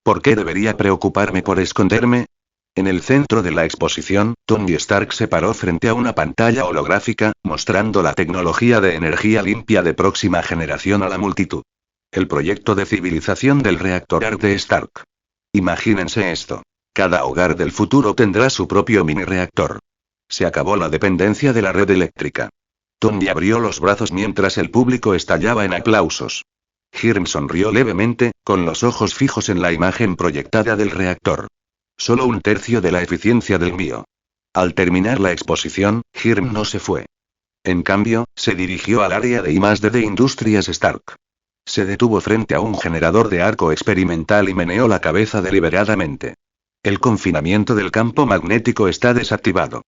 Speaker 1: ¿Por qué debería preocuparme por esconderme? En el centro de la exposición, Tony Stark se paró frente a una pantalla holográfica, mostrando la tecnología de energía limpia de próxima generación a la multitud. El proyecto de civilización del reactor ARC de Stark. Imagínense esto. Cada hogar del futuro tendrá su propio mini-reactor. Se acabó la dependencia de la red eléctrica. Tony abrió los brazos mientras el público estallaba en aplausos. Hirm sonrió levemente, con los ojos fijos en la imagen proyectada del reactor. Solo un tercio de la eficiencia del mío. Al terminar la exposición, Hirm no se fue. En cambio, se dirigió al área de I+D de Industrias Stark. Se detuvo frente a un generador de arco experimental y meneó la cabeza deliberadamente. El confinamiento del campo magnético está desactivado.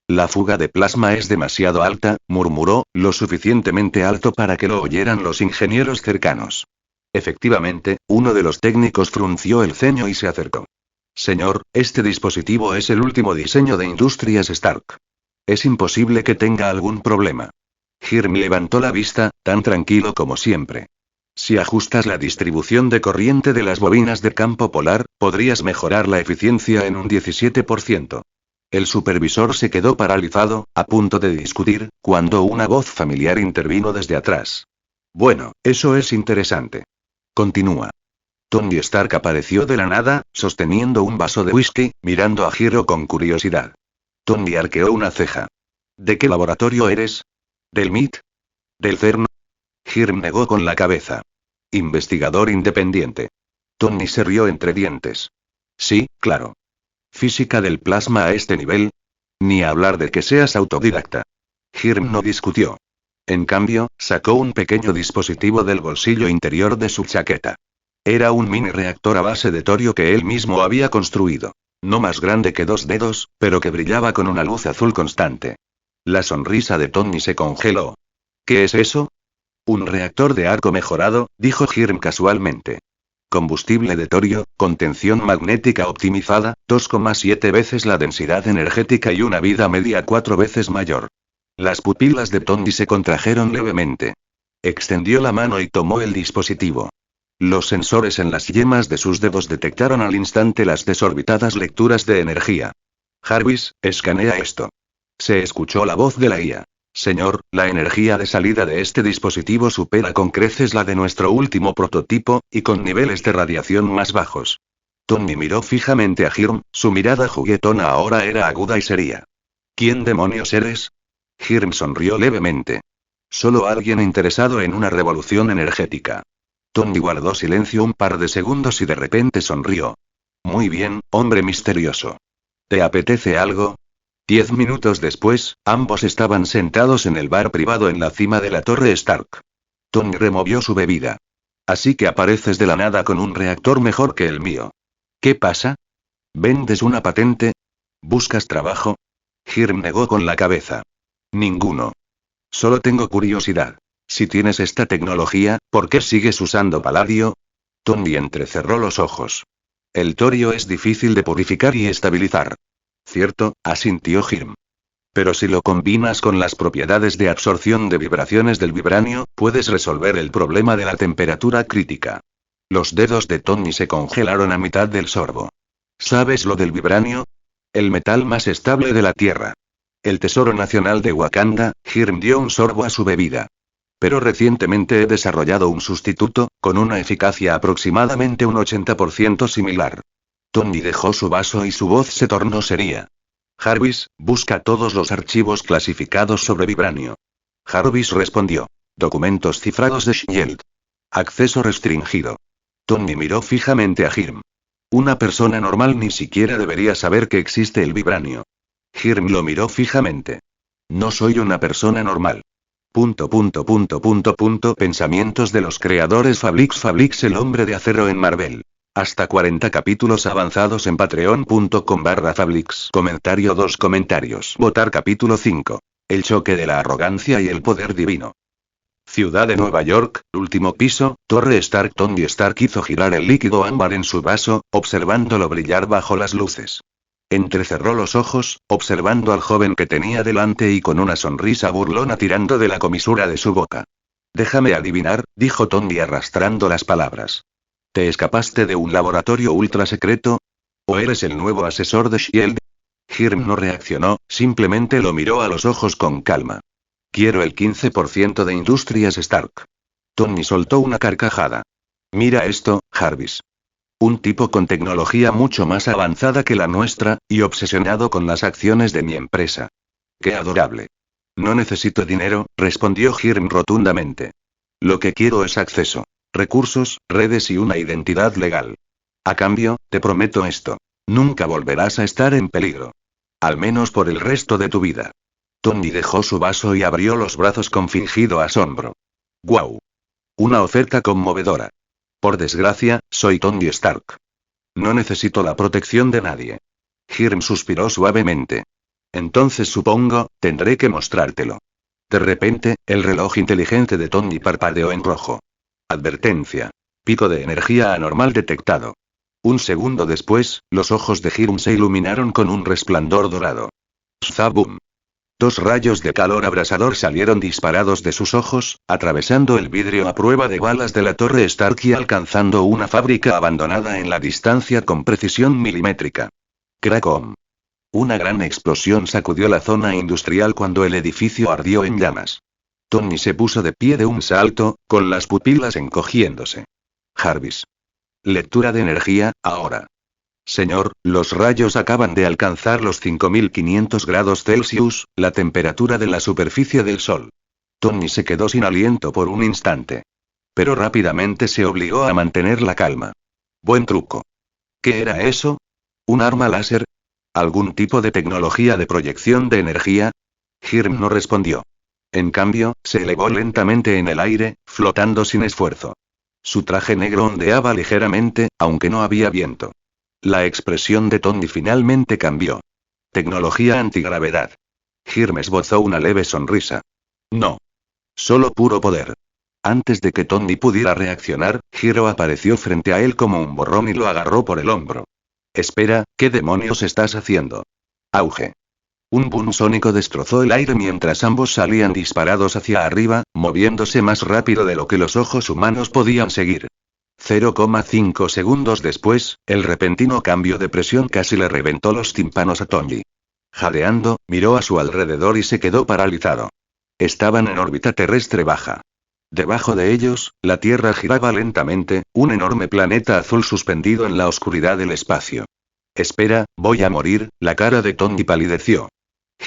Speaker 1: La fuga de plasma es demasiado alta, murmuró, lo suficientemente alto para que lo oyeran los ingenieros cercanos. Efectivamente, uno de los técnicos frunció el ceño y se acercó. Señor, este dispositivo es el último diseño de Industrias Stark. Es imposible que tenga algún problema. Hirm levantó la vista, tan tranquilo como siempre. Si ajustas la distribución de corriente de las bobinas de campo polar, podrías mejorar la eficiencia en un 17%. El supervisor se quedó paralizado, a punto de discutir, cuando una voz familiar intervino desde atrás. Bueno, eso es interesante. Continúa. Tony Stark apareció de la nada, sosteniendo un vaso de whisky, mirando a Hiro con curiosidad. Tony arqueó una ceja. ¿De qué laboratorio eres? ¿Del MIT? ¿Del CERN? Hirm negó con la cabeza. Investigador independiente. Tony se rió entre dientes. Sí, claro. ¿Física del plasma a este nivel? Ni hablar de que seas autodidacta. Hirm no discutió. En cambio, sacó un pequeño dispositivo del bolsillo interior de su chaqueta. Era un mini reactor a base de torio que él mismo había construido. No más grande que 2 dedos, pero que brillaba con una luz azul constante. La sonrisa de Tony se congeló. ¿Qué es eso? Un reactor de arco mejorado, dijo Hirm casualmente. Combustible de torio, contención magnética optimizada, 2,7 veces la densidad energética y una vida media 4 veces mayor. Las pupilas de Tony se contrajeron levemente. Extendió la mano y tomó el dispositivo. Los sensores en las yemas de sus dedos detectaron al instante las desorbitadas lecturas de energía. Jarvis, escanea esto. Se escuchó la voz de la IA. Señor, la energía de salida de este dispositivo supera con creces la de nuestro último prototipo, y con niveles de radiación más bajos. Tony miró fijamente a Hirm, su mirada juguetona ahora era aguda y seria. ¿Quién demonios eres? Hirm sonrió levemente. Solo alguien interesado en una revolución energética. Tony guardó silencio un par de segundos y de repente sonrió. Muy bien, hombre misterioso. ¿Te apetece algo? 10 minutos después, ambos estaban sentados en el bar privado en la cima de la Torre Stark. Tony removió su bebida. Así que apareces de la nada con un reactor mejor que el mío. ¿Qué pasa? ¿Vendes una patente? ¿Buscas trabajo? Hirm negó con la cabeza. Ninguno. Solo tengo curiosidad. Si tienes esta tecnología, ¿por qué sigues usando paladio? Tony entrecerró los ojos. El torio es difícil de purificar y estabilizar. Cierto, asintió Hirm. Pero si lo combinas con las propiedades de absorción de vibraciones del vibranio, puedes resolver el problema de la temperatura crítica. Los dedos de Tony se congelaron a mitad del sorbo. ¿Sabes lo del vibranio? El metal más estable de la Tierra. El tesoro nacional de Wakanda. Hirm dio un sorbo a su bebida. Pero recientemente he desarrollado un sustituto, con una eficacia aproximadamente un 80% similar. Tony dejó su vaso y su voz se tornó seria. Jarvis, busca todos los archivos clasificados sobre vibranio. Jarvis respondió. Documentos cifrados de Shield. Acceso restringido. Tony miró fijamente a Hirm. Una persona normal ni siquiera debería saber que existe el vibranio. Hirm lo miró fijamente. No soy una persona normal. Pensamientos de los creadores Fablix el hombre de acero en Marvel. Hasta 40 capítulos avanzados en patreon.com/Fablix. Comentario 2 comentarios. Votar capítulo 5. El choque de la arrogancia y el poder divino. Ciudad de Nueva York, último piso, Torre Stark. Tony Stark hizo girar el líquido ámbar en su vaso, observándolo brillar bajo las luces. Entrecerró los ojos, observando al joven que tenía delante y con una sonrisa burlona tirando de la comisura de su boca. Déjame adivinar, dijo Tony arrastrando las palabras. ¿Te escapaste de un laboratorio ultra secreto? ¿O eres el nuevo asesor de Shield? Hirm no reaccionó, simplemente lo miró a los ojos con calma. Quiero el 15% de Industrias Stark. Tony soltó una carcajada. Mira esto, Jarvis. Un tipo con tecnología mucho más avanzada que la nuestra, y obsesionado con las acciones de mi empresa. ¡Qué adorable! No necesito dinero, respondió Hirm rotundamente. Lo que quiero es acceso. Recursos, redes y una identidad legal. A cambio, te prometo esto. Nunca volverás a estar en peligro. Al menos por el resto de tu vida. Tony dejó su vaso y abrió los brazos con fingido asombro. ¡Guau! Una oferta conmovedora. Por desgracia, soy Tony Stark. No necesito la protección de nadie. Hirm suspiró suavemente. Entonces supongo, tendré que mostrártelo. De repente, el reloj inteligente de Tony parpadeó en rojo. Advertencia. Pico de energía anormal detectado. Un segundo después, los ojos de Hirm se iluminaron con un resplandor dorado. ¡Zabum! 2 rayos de calor abrasador salieron disparados de sus ojos, atravesando el vidrio a prueba de balas de la Torre Stark y alcanzando una fábrica abandonada en la distancia con precisión milimétrica. ¡Cracom! Una gran explosión sacudió la zona industrial cuando el edificio ardió en llamas. Tony se puso de pie de un salto, con las pupilas encogiéndose. Jarvis. Lectura de energía, ahora. Señor, los rayos acaban de alcanzar los 5500 grados Celsius, la temperatura de la superficie del Sol. Tony se quedó sin aliento por un instante. Pero rápidamente se obligó a mantener la calma. Buen truco. ¿Qué era eso? ¿Un arma láser? ¿Algún tipo de tecnología de proyección de energía? Hirm no respondió. En cambio, se elevó lentamente en el aire, flotando sin esfuerzo. Su traje negro ondeaba ligeramente, aunque no había viento. La expresión de Tony finalmente cambió. Tecnología antigravedad. Hirm esbozó una leve sonrisa. No. Solo puro poder. Antes de que Tony pudiera reaccionar, Hiro apareció frente a él como un borrón y lo agarró por el hombro. Espera, ¿qué demonios estás haciendo? Auge. Un boom sónico destrozó el aire mientras ambos salían disparados hacia arriba, moviéndose más rápido de lo que los ojos humanos podían seguir. 0,5 segundos después, el repentino cambio de presión casi le reventó los tímpanos a Tony. Jadeando, miró a su alrededor y se quedó paralizado. Estaban en órbita terrestre baja. Debajo de ellos, la Tierra giraba lentamente, un enorme planeta azul suspendido en la oscuridad del espacio. Espera, voy a morir, la cara de Tony palideció.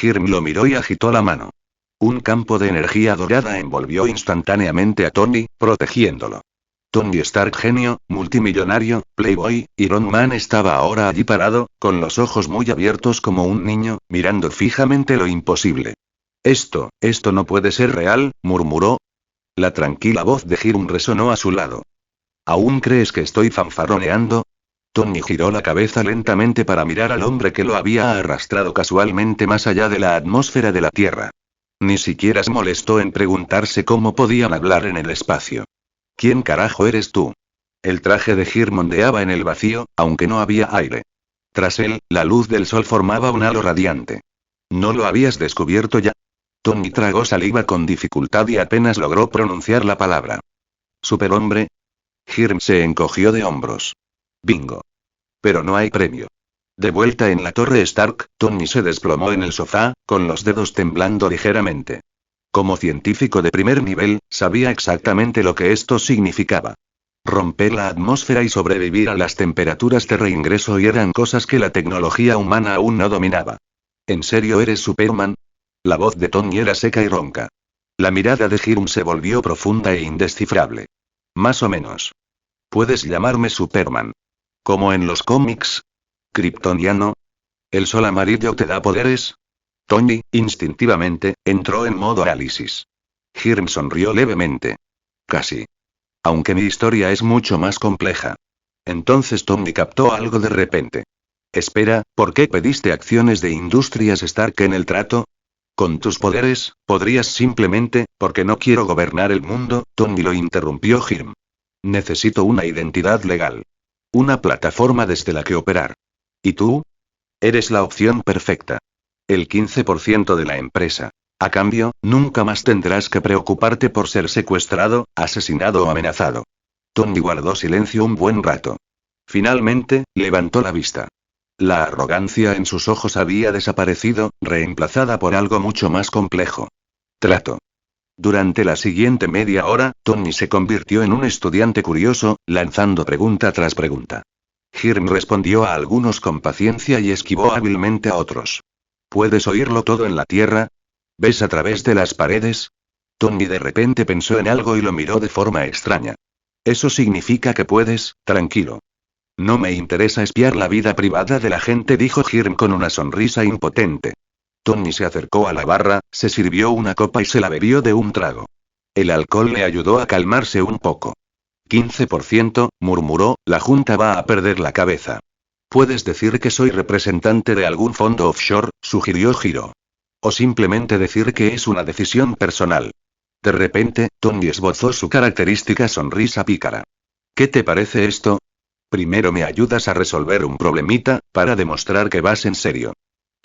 Speaker 1: Hirm lo miró y agitó la mano. Un campo de energía dorada envolvió instantáneamente a Tony, protegiéndolo. Tony Stark, genio, multimillonario, playboy, Iron Man, estaba ahora allí parado, con los ojos muy abiertos como un niño, mirando fijamente lo imposible. Esto no puede ser real, murmuró. La tranquila voz de Hirm resonó a su lado. ¿Aún crees que estoy fanfarroneando? Tony giró la cabeza lentamente para mirar al hombre que lo había arrastrado casualmente más allá de la atmósfera de la Tierra. Ni siquiera se molestó en preguntarse cómo podían hablar en el espacio. ¿Quién carajo eres tú? El traje de Hirm ondeaba en el vacío, aunque no había aire. Tras él, la luz del sol formaba un halo radiante. ¿No lo habías descubierto ya? Tony tragó saliva con dificultad y apenas logró pronunciar la palabra. ¿Superhombre? Hirm se encogió de hombros. Bingo. Pero no hay premio. De vuelta en la torre Stark, Tony se desplomó en el sofá, con los dedos temblando ligeramente. Como científico de primer nivel, sabía exactamente lo que esto significaba. Romper la atmósfera y sobrevivir a las temperaturas de reingreso y eran cosas que la tecnología humana aún no dominaba. ¿En serio eres Superman? La voz de Tony era seca y ronca. La mirada de Hirm se volvió profunda e indescifrable. Más o menos. Puedes llamarme Superman. Como en los cómics. Kryptoniano. ¿El sol amarillo te da poderes? Tony, instintivamente, entró en modo análisis. Hirm sonrió levemente. Casi. Aunque mi historia es mucho más compleja. Entonces Tony captó algo de repente. Espera, ¿por qué pediste acciones de Industrias Stark en el trato? Con tus poderes, podrías simplemente, porque no quiero gobernar el mundo, Tony lo interrumpió Hirm. Necesito una identidad legal. Una plataforma desde la que operar. ¿Y tú? Eres la opción perfecta. El 15% de la empresa. A cambio, nunca más tendrás que preocuparte por ser secuestrado, asesinado o amenazado. Tony guardó silencio un buen rato. Finalmente, levantó la vista. La arrogancia en sus ojos había desaparecido, reemplazada por algo mucho más complejo. Trato. Durante la siguiente media hora, Tony se convirtió en un estudiante curioso, lanzando pregunta tras pregunta. Hirm respondió a algunos con paciencia y esquivó hábilmente a otros. ¿Puedes oírlo todo en la Tierra? ¿Ves a través de las paredes? Tony de repente pensó en algo y lo miró de forma extraña. Eso significa que puedes, tranquilo. No me interesa espiar la vida privada de la gente, dijo Hirm con una sonrisa impotente. Tony se acercó a la barra, se sirvió una copa y se la bebió de un trago. El alcohol le ayudó a calmarse un poco. 15%, murmuró, la Junta va a perder la cabeza. Puedes decir que soy representante de algún fondo offshore, sugirió Hiro. O simplemente decir que es una decisión personal. De repente, Tony esbozó su característica sonrisa pícara. ¿Qué te parece esto? Primero me ayudas a resolver un problemita, para demostrar que vas en serio.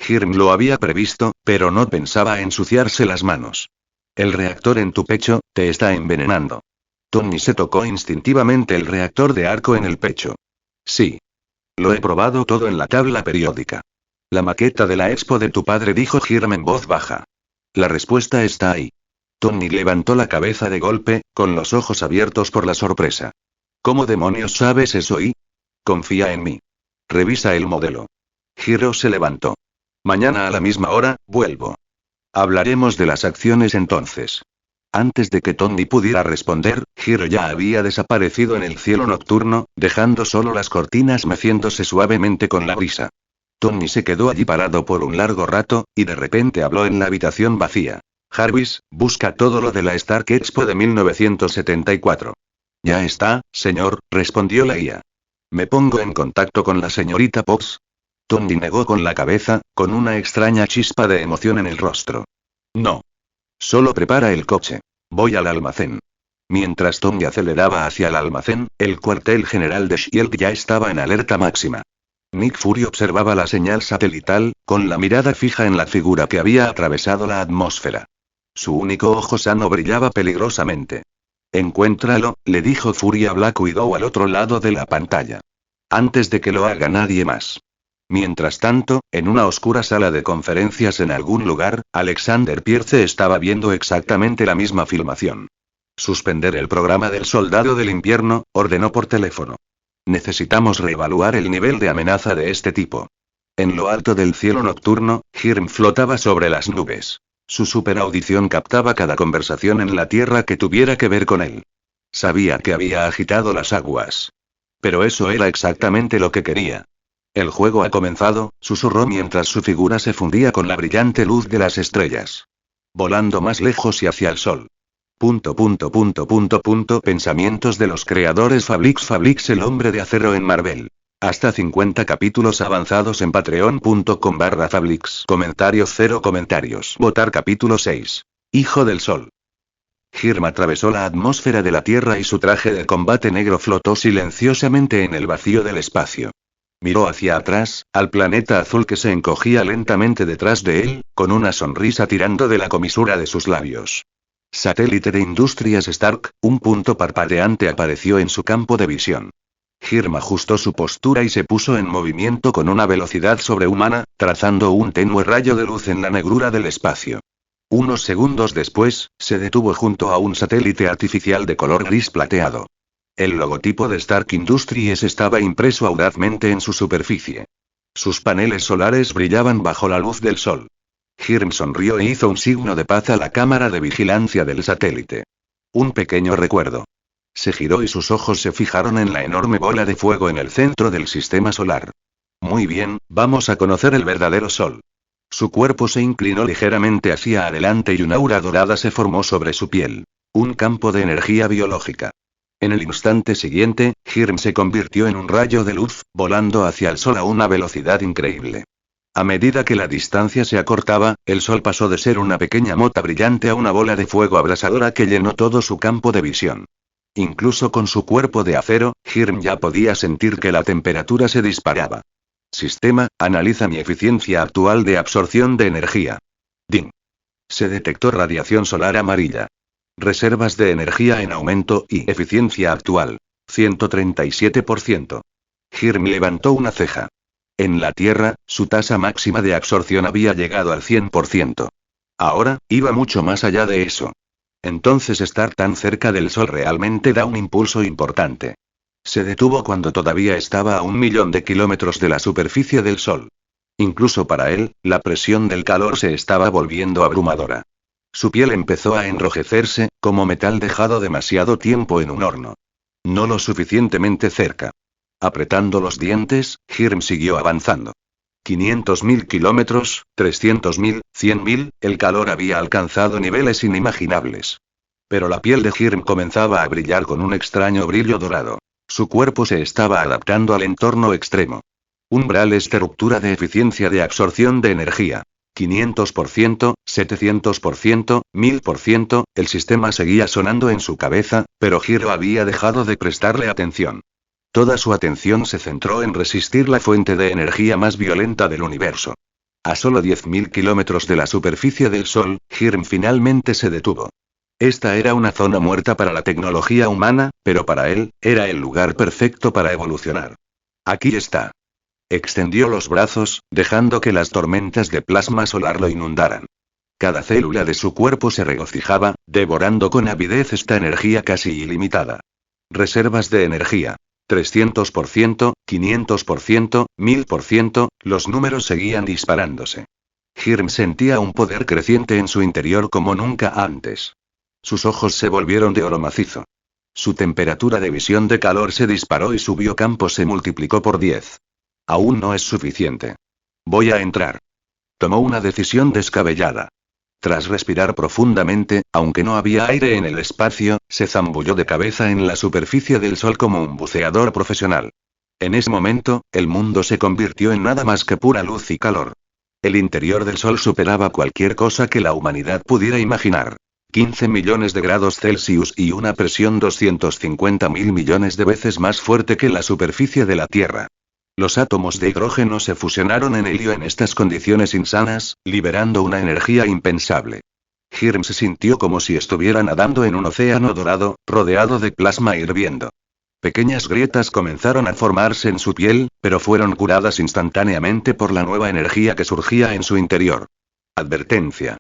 Speaker 1: Hirm lo había previsto, pero no pensaba ensuciarse las manos. El reactor en tu pecho, te está envenenando. Tony se tocó instintivamente el reactor de arco en el pecho. Sí. Lo he probado todo en la tabla periódica. La maqueta de la expo de tu padre, dijo Hirm en voz baja. La respuesta está ahí. Tony levantó la cabeza de golpe, con los ojos abiertos por la sorpresa. ¿Cómo demonios sabes eso y? Confía en mí. Revisa el modelo. Hiro se levantó. Mañana a la misma hora, vuelvo. Hablaremos de las acciones entonces. Antes de que Tony pudiera responder, Hiro ya había desaparecido en el cielo nocturno, dejando solo las cortinas meciéndose suavemente con la brisa. Tony se quedó allí parado por un largo rato, y de repente habló en la habitación vacía. Jarvis, busca todo lo de la Stark Expo de 1974. Ya está, señor, respondió la IA. ¿Me pongo en contacto con la señorita Potts? Tony negó con la cabeza, con una extraña chispa de emoción en el rostro. No. Solo prepara el coche. Voy al almacén. Mientras Tony aceleraba hacia el almacén, el cuartel general de S.H.I.E.L.D. ya estaba en alerta máxima. Nick Fury observaba la señal satelital, con la mirada fija en la figura que había atravesado la atmósfera. Su único ojo sano brillaba peligrosamente. Encuéntralo, le dijo Furia Black Widow al otro lado de la pantalla. Antes de que lo haga nadie más. Mientras tanto, en una oscura sala de conferencias en algún lugar, Alexander Pierce estaba viendo exactamente la misma filmación. Suspender el programa del Soldado del Invierno, ordenó por teléfono. Necesitamos reevaluar el nivel de amenaza de este tipo. En lo alto del cielo nocturno, Hirm flotaba sobre las nubes. Su superaudición captaba cada conversación en la Tierra que tuviera que ver con él. Sabía que había agitado las aguas. Pero eso era exactamente lo que quería. El juego ha comenzado, susurró mientras su figura se fundía con la brillante luz de las estrellas. Volando más lejos y hacia el sol. Pensamientos de los creadores Fablix el hombre de acero en Marvel. Hasta 50 capítulos avanzados en patreon.com/Fablix. Comentario 0 comentarios. Votar capítulo 6. Hijo del Sol. Hirm atravesó la atmósfera de la Tierra y su traje de combate negro flotó silenciosamente en el vacío del espacio. Miró hacia atrás, al planeta azul que se encogía lentamente detrás de él, con una sonrisa tirando de la comisura de sus labios. Satélite de Industrias Stark, un punto parpadeante apareció en su campo de visión. Hirm ajustó su postura y se puso en movimiento con una velocidad sobrehumana, trazando un tenue rayo de luz en la negrura del espacio. Unos segundos después, se detuvo junto a un satélite artificial de color gris plateado. El logotipo de Stark Industries estaba impreso audazmente en su superficie. Sus paneles solares brillaban bajo la luz del sol. Hirm sonrió e hizo un signo de paz a la cámara de vigilancia del satélite. Un pequeño recuerdo. Se giró y sus ojos se fijaron en la enorme bola de fuego en el centro del sistema solar. Muy bien, vamos a conocer el verdadero sol. Su cuerpo se inclinó ligeramente hacia adelante y una aura dorada se formó sobre su piel. Un campo de energía biológica. En el instante siguiente, Hirm se convirtió en un rayo de luz, volando hacia el sol a una velocidad increíble. A medida que la distancia se acortaba, el sol pasó de ser una pequeña mota brillante a una bola de fuego abrasadora que llenó todo su campo de visión. Incluso con su cuerpo de acero, Hirm ya podía sentir que la temperatura se disparaba. Sistema, analiza mi eficiencia actual de absorción de energía. DIN. Se detectó radiación solar amarilla. Reservas de energía en aumento y eficiencia actual. 137%. Hirm levantó una ceja. En la Tierra, su tasa máxima de absorción había llegado al 100%. Ahora, iba mucho más allá de eso. Entonces estar tan cerca del Sol realmente da un impulso importante. Se detuvo cuando todavía estaba a 1.000.000 de kilómetros de la superficie del Sol. Incluso para él, la presión del calor se estaba volviendo abrumadora. Su piel empezó a enrojecerse, como metal dejado demasiado tiempo en un horno. No lo suficientemente cerca. Apretando los dientes, Hirm siguió avanzando. 500.000 kilómetros, 300.000, 100.000, el calor había alcanzado niveles inimaginables. Pero la piel de Hirm comenzaba a brillar con un extraño brillo dorado. Su cuerpo se estaba adaptando al entorno extremo. Umbrales de ruptura de eficiencia de absorción de energía. 500%, 700%, 1000%, el sistema seguía sonando en su cabeza, pero Hirm había dejado de prestarle atención. Toda su atención se centró en resistir la fuente de energía más violenta del universo. A solo 10.000 kilómetros de la superficie del Sol, Hirm finalmente se detuvo. Esta era una zona muerta para la tecnología humana, pero para él, era el lugar perfecto para evolucionar. Aquí está. Extendió los brazos, dejando que las tormentas de plasma solar lo inundaran. Cada célula de su cuerpo se regocijaba, devorando con avidez esta energía casi ilimitada. Reservas de energía. 300%, 500%, 1000%, los números seguían disparándose. Hirm sentía un poder creciente en su interior como nunca antes. Sus ojos se volvieron de oro macizo. Su temperatura de visión de calor se disparó y su biocampo se multiplicó por 10. Aún no es suficiente. Voy a entrar. Tomó una decisión descabellada. Tras respirar profundamente, aunque no había aire en el espacio, se zambulló de cabeza en la superficie del Sol como un buceador profesional. En ese momento, el mundo se convirtió en nada más que pura luz y calor. El interior del Sol superaba cualquier cosa que la humanidad pudiera imaginar. 15 millones de grados Celsius y una presión 250.000 millones de veces más fuerte que la superficie de la Tierra. Los átomos de hidrógeno se fusionaron en helio en estas condiciones insanas, liberando una energía impensable. Hirm se sintió como si estuviera nadando en un océano dorado, rodeado de plasma hirviendo. Pequeñas grietas comenzaron a formarse en su piel, pero fueron curadas instantáneamente por la nueva energía que surgía en su interior. Advertencia.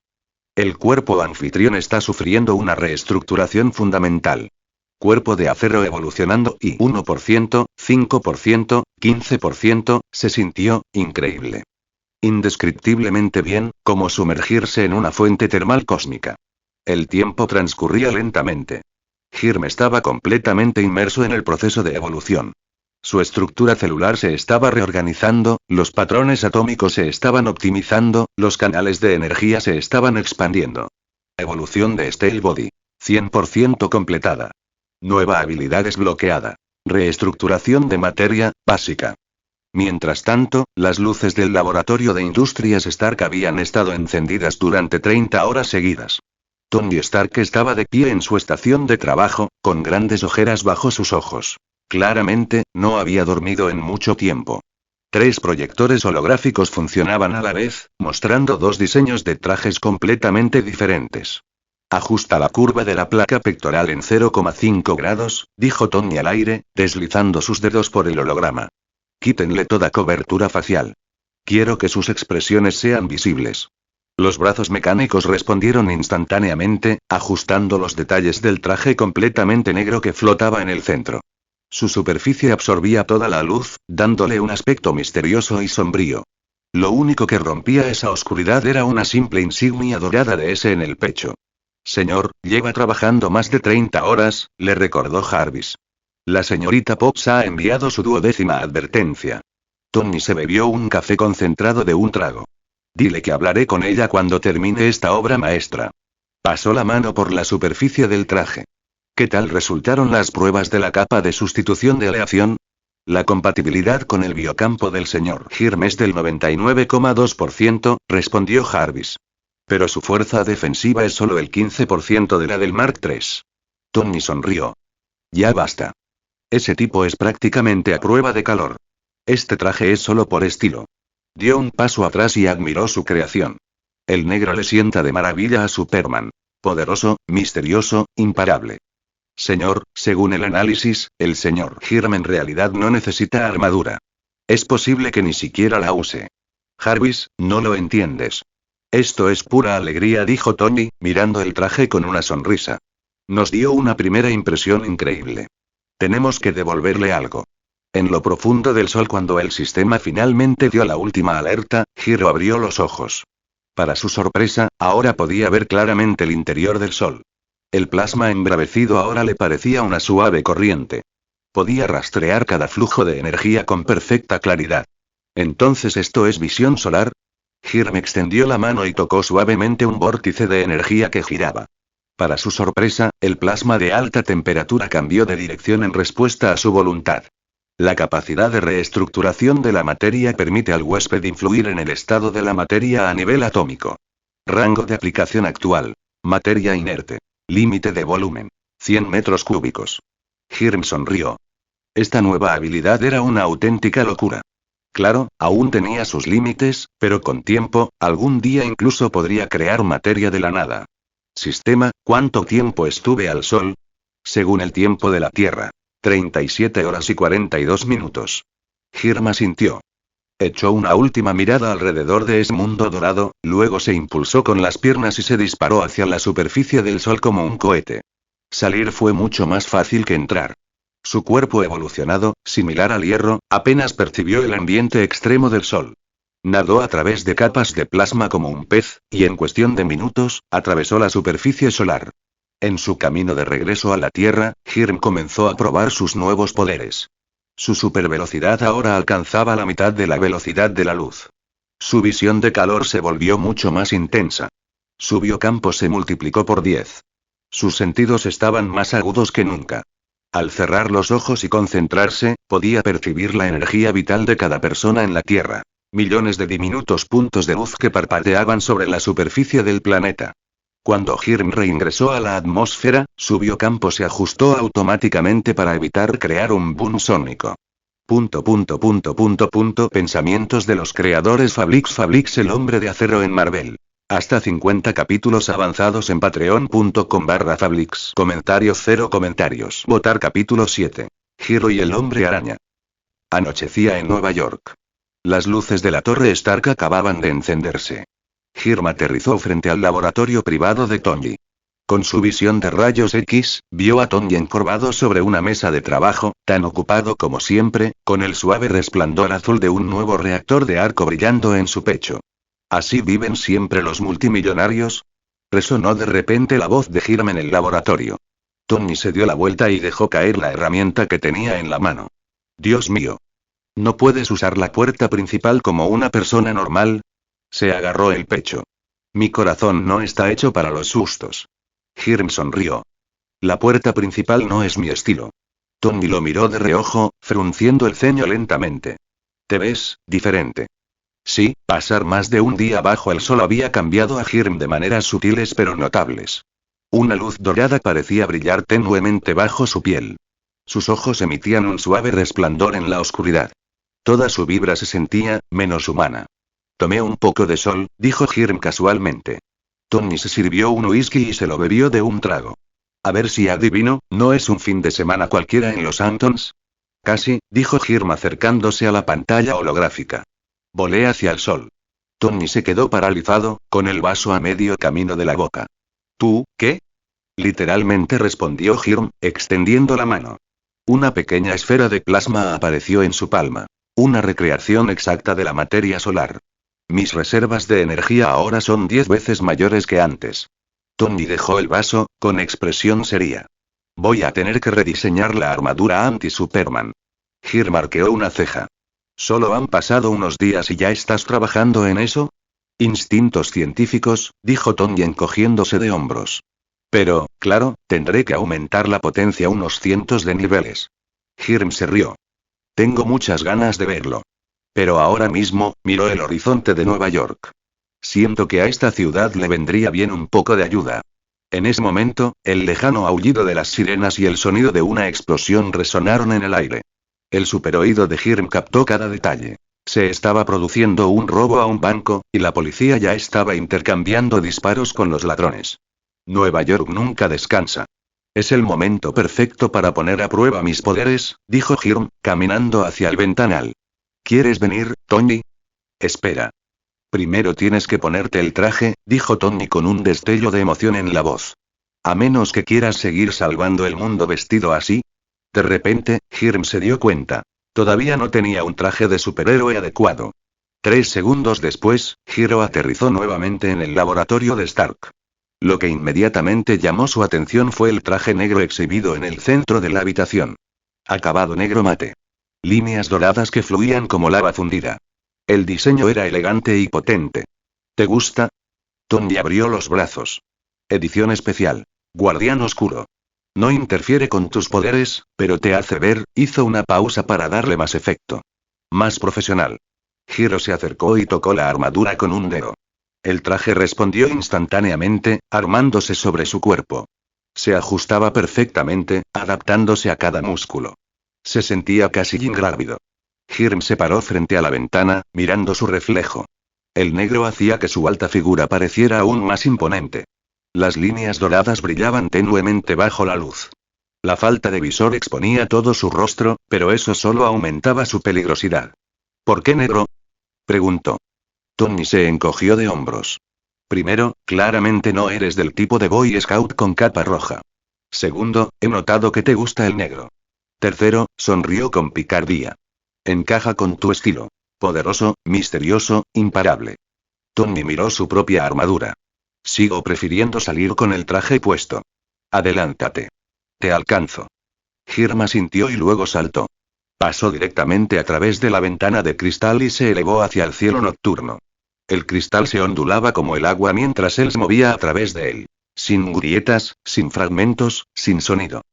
Speaker 1: El cuerpo anfitrión está sufriendo una reestructuración fundamental. Cuerpo de acero evolucionando y 1%, 5%, 15%, se sintió, increíble. Indescriptiblemente bien, como sumergirse en una fuente termal cósmica. El tiempo transcurría lentamente. Hirm estaba completamente inmerso en el proceso de evolución. Su estructura celular se estaba reorganizando, los patrones atómicos se estaban optimizando, los canales de energía se estaban expandiendo. Evolución de Steel Body. 100% completada. Nueva habilidad desbloqueada. Reestructuración de materia, básica. Mientras tanto, las luces del laboratorio de Industrias Stark habían estado encendidas durante 30 horas seguidas. Tony Stark estaba de pie en su estación de trabajo, con grandes ojeras bajo sus ojos. Claramente, no había dormido en mucho tiempo. 3 proyectores holográficos funcionaban a la vez, mostrando 2 diseños de trajes completamente diferentes. Ajusta la curva de la placa pectoral en 0,5 grados, dijo Tony al aire, deslizando sus dedos por el holograma. Quítenle toda cobertura facial. Quiero que sus expresiones sean visibles. Los brazos mecánicos respondieron instantáneamente, ajustando los detalles del traje completamente negro que flotaba en el centro. Su superficie absorbía toda la luz, dándole un aspecto misterioso y sombrío. Lo único que rompía esa oscuridad era una simple insignia dorada de S en el pecho. Señor, lleva trabajando más de 30 horas, le recordó Jarvis. La señorita Potts ha enviado su 12ª advertencia. Tony se bebió un café concentrado de un trago. Dile que hablaré con ella cuando termine esta obra maestra. Pasó la mano por la superficie del traje. ¿Qué tal resultaron las pruebas de la capa de sustitución de aleación? La compatibilidad con el biocampo del señor Hirm es del 99,2%, respondió Jarvis. Pero su fuerza defensiva es solo el 15% de la del Mark III. Tony sonrió. Ya basta. Ese tipo es prácticamente a prueba de calor. Este traje es solo por estilo. Dio un paso atrás y admiró su creación. El negro le sienta de maravilla a Superman. Poderoso, misterioso, imparable. Señor, según el análisis, el señor Hirm en realidad no necesita armadura. Es posible que ni siquiera la use. Jarvis, no lo entiendes. Esto es pura alegría, dijo Tony, mirando el traje con una sonrisa. Nos dio una primera impresión increíble. Tenemos que devolverle algo. En lo profundo del sol, cuando el sistema finalmente dio la última alerta, Hiro abrió los ojos. Para su sorpresa, ahora podía ver claramente el interior del sol. El plasma embravecido ahora le parecía una suave corriente. Podía rastrear cada flujo de energía con perfecta claridad. ¿Entonces esto es visión solar? Hirm extendió la mano y tocó suavemente un vórtice de energía que giraba. Para su sorpresa, el plasma de alta temperatura cambió de dirección en respuesta a su voluntad. La capacidad de reestructuración de la materia permite al huésped influir en el estado de la materia a nivel atómico. Rango de aplicación actual. Materia inerte. Límite de volumen. 100 metros cúbicos. Hirm sonrió. Esta nueva habilidad era una auténtica locura. Claro, aún tenía sus límites, pero con tiempo, algún día incluso podría crear materia de la nada. Sistema, ¿cuánto tiempo estuve al sol? Según el tiempo de la Tierra. 37 horas y 42 minutos. Hirm asintió. Echó una última mirada alrededor de ese mundo dorado, luego se impulsó con las piernas y se disparó hacia la superficie del sol como un cohete. Salir fue mucho más fácil que entrar. Su cuerpo evolucionado, similar al hierro, apenas percibió el ambiente extremo del sol. Nadó a través de capas de plasma como un pez, y en cuestión de minutos, atravesó la superficie solar. En su camino de regreso a la Tierra, Hirm comenzó a probar sus nuevos poderes. Su supervelocidad ahora alcanzaba la mitad de la velocidad de la luz. Su visión de calor se volvió mucho más intensa. Su biocampo se multiplicó por 10. Sus sentidos estaban más agudos que nunca. Al cerrar los ojos y concentrarse, podía percibir la energía vital de cada persona en la Tierra. Millones de diminutos puntos de luz que parpadeaban sobre la superficie del planeta. Cuando Hirm reingresó a la atmósfera, su biocampo se ajustó automáticamente para evitar crear un boom sónico. Pensamientos de los creadores Fablix el hombre de acero en Marvel. Hasta 50 capítulos avanzados en patreon.com/fablix. Comentario 0 comentarios. Votar capítulo 7. Hiro y el hombre araña. Anochecía en Nueva York. Las luces de la torre Stark acababan de encenderse. Hiro aterrizó frente al laboratorio privado de Tony. Con su visión de rayos X, vio a Tony encorvado sobre una mesa de trabajo, tan ocupado como siempre, con el suave resplandor azul de un nuevo reactor de arco brillando en su pecho. ¿Así viven siempre los multimillonarios? Resonó de repente la voz de Hiram en el laboratorio. Tony se dio la vuelta y dejó caer la herramienta que tenía en la mano. Dios mío. ¿No puedes usar la puerta principal como una persona normal? Se agarró el pecho. Mi corazón no está hecho para los sustos. Hiram sonrió. La puerta principal no es mi estilo. Tony lo miró de reojo, frunciendo el ceño lentamente. ¿Te ves diferente? Sí, pasar más de un día bajo el sol había cambiado a Hiram de maneras sutiles pero notables. Una luz dorada parecía brillar tenuemente bajo su piel. Sus ojos emitían un suave resplandor en la oscuridad. Toda su vibra se sentía, menos humana. Tomé un poco de sol, dijo Hiram casualmente. Tony se sirvió un whisky y se lo bebió de un trago. A ver si adivino, ¿no es un fin de semana cualquiera en los Hamptons? Casi, dijo Hiram acercándose a la pantalla holográfica. Volé hacia el sol. Tony se quedó paralizado, con el vaso a medio camino de la boca. ¿Tú, qué? Literalmente respondió Hiram, extendiendo la mano. Una pequeña esfera de plasma apareció en su palma. Una recreación exacta de la materia solar. Mis reservas de energía ahora son 10 veces mayores que antes. Tony dejó el vaso, con expresión seria. Voy a tener que rediseñar la armadura anti-Superman. Hiram arqueó una ceja. ¿Solo han pasado unos días y ya estás trabajando en eso? Instintos científicos, dijo Tony encogiéndose de hombros. Pero, claro, tendré que aumentar la potencia unos cientos de niveles. Hiram se rió. Tengo muchas ganas de verlo. Pero ahora mismo, miró el horizonte de Nueva York. Siento que a esta ciudad le vendría bien un poco de ayuda. En ese momento, el lejano aullido de las sirenas y el sonido de una explosión resonaron en el aire. El superoído de Hiram captó cada detalle. Se estaba produciendo un robo a un banco, y la policía ya estaba intercambiando disparos con los ladrones. Nueva York nunca descansa. Es el momento perfecto para poner a prueba mis poderes, dijo Hiram, caminando hacia el ventanal. ¿Quieres venir, Tony? Espera. Primero tienes que ponerte el traje, dijo Tony con un destello de emoción en la voz. A menos que quieras seguir salvando el mundo vestido así. De repente, Hiram se dio cuenta. Todavía no tenía un traje de superhéroe adecuado. 3 segundos después, Hiro aterrizó nuevamente en el laboratorio de Stark. Lo que inmediatamente llamó su atención fue el traje negro exhibido en el centro de la habitación. Acabado negro mate. Líneas doradas que fluían como lava fundida. El diseño era elegante y potente. ¿Te gusta? Tony abrió los brazos. Edición especial. Guardián oscuro. No interfiere con tus poderes, pero te hace ver, hizo una pausa para darle más efecto. Más profesional. Hiro se acercó y tocó la armadura con un dedo. El traje respondió instantáneamente, armándose sobre su cuerpo. Se ajustaba perfectamente, adaptándose a cada músculo. Se sentía casi ingrávido. Hiram se paró frente a la ventana, mirando su reflejo. El negro hacía que su alta figura pareciera aún más imponente. Las líneas doradas brillaban tenuemente bajo la luz. La falta de visor exponía todo su rostro, pero eso solo aumentaba su peligrosidad. ¿Por qué negro? Preguntó. Tony se encogió de hombros. Primero, claramente no eres del tipo de Boy Scout con capa roja. Segundo, he notado que te gusta el negro. Tercero, sonrió con picardía. Encaja con tu estilo. Poderoso, misterioso, imparable. Tony miró su propia armadura. Sigo prefiriendo salir con el traje puesto. Adelántate. Te alcanzo. Hiram asintió y luego saltó. Pasó directamente a través de la ventana de cristal y se elevó hacia el cielo nocturno. El cristal se ondulaba como el agua mientras él se movía a través de él. Sin grietas, sin fragmentos, sin sonido.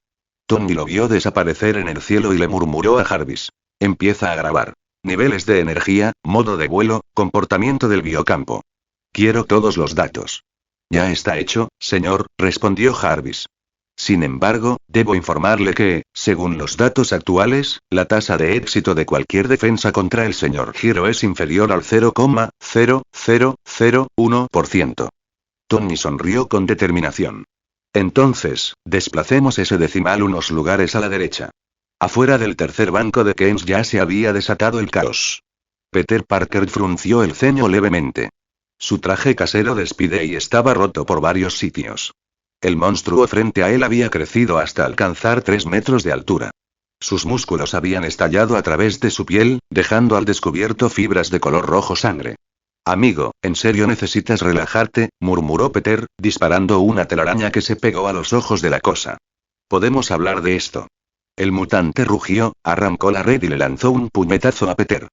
Speaker 1: Tony lo vio desaparecer en el cielo y le murmuró a Jarvis. Empieza a grabar. Niveles de energía, modo de vuelo, comportamiento del biocampo. Quiero todos los datos. Ya está hecho, señor, respondió Jarvis. Sin embargo, debo informarle que, según los datos actuales, la tasa de éxito de cualquier defensa contra el señor Hiro es inferior al 0,0001%. Tony sonrió con determinación. Entonces, desplacemos ese decimal unos lugares a la derecha. Afuera del tercer banco de Keynes ya se había desatado el caos. Peter Parker frunció el ceño levemente. Su traje casero de Spidey estaba roto por varios sitios. El monstruo frente a él había crecido hasta alcanzar 3 metros de altura. Sus músculos habían estallado a través de su piel, dejando al descubierto fibras de color rojo sangre. Amigo, ¿en serio necesitas relajarte?, murmuró Peter, disparando una telaraña que se pegó a los ojos de la cosa. ¿Podemos hablar de esto? El mutante rugió, arrancó la red y le lanzó un puñetazo a Peter.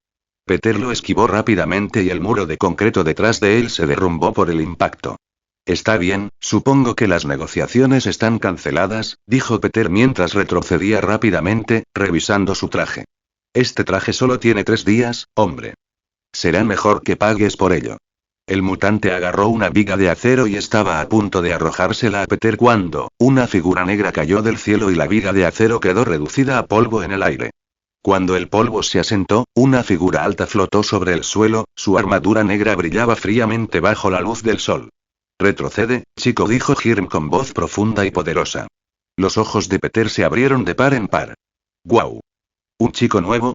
Speaker 1: Peter lo esquivó rápidamente y el muro de concreto detrás de él se derrumbó por el impacto. Está bien, supongo que las negociaciones están canceladas, dijo Peter mientras retrocedía rápidamente, revisando su traje. Este traje solo tiene 3 días, hombre. Será mejor que pagues por ello. El mutante agarró una viga de acero y estaba a punto de arrojársela a Peter cuando, una figura negra cayó del cielo y la viga de acero quedó reducida a polvo en el aire. Cuando el polvo se asentó, una figura alta flotó sobre el suelo, su armadura negra brillaba fríamente bajo la luz del sol. Retrocede, chico, dijo Hirm con voz profunda y poderosa. Los ojos de Peter se abrieron de par en par. ¡Guau! ¿Un chico nuevo?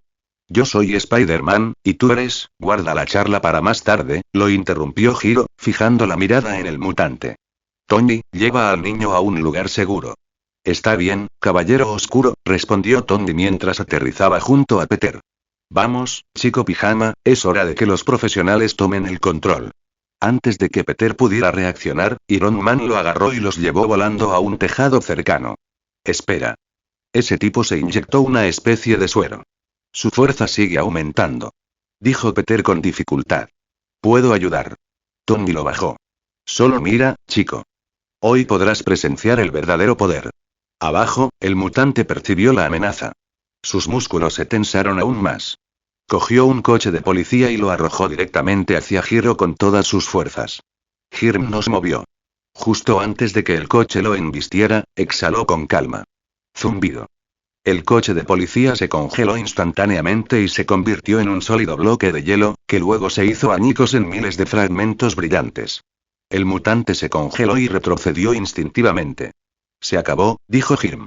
Speaker 1: Yo soy Spider-Man, y tú eres, guarda la charla para más tarde, lo interrumpió Hiro, fijando la mirada en el mutante. Tony, lleva al niño a un lugar seguro. Está bien, caballero oscuro, respondió Tony mientras aterrizaba junto a Peter. Vamos, chico pijama, es hora de que los profesionales tomen el control. Antes de que Peter pudiera reaccionar, Iron Man lo agarró y los llevó volando a un tejado cercano. Espera. Ese tipo se inyectó una especie de suero. Su fuerza sigue aumentando. Dijo Peter con dificultad. Puedo ayudar. Tony lo bajó. Solo mira, chico. Hoy podrás presenciar el verdadero poder. Abajo, el mutante percibió la amenaza. Sus músculos se tensaron aún más. Cogió un coche de policía y lo arrojó directamente hacia Hiro con todas sus fuerzas. Hirm no se movió. Justo antes de que el coche lo embistiera, exhaló con calma. Zumbido. El coche de policía se congeló instantáneamente y se convirtió en un sólido bloque de hielo, que luego se hizo añicos en miles de fragmentos brillantes. El mutante se congeló y retrocedió instintivamente. Se acabó, dijo Hirm.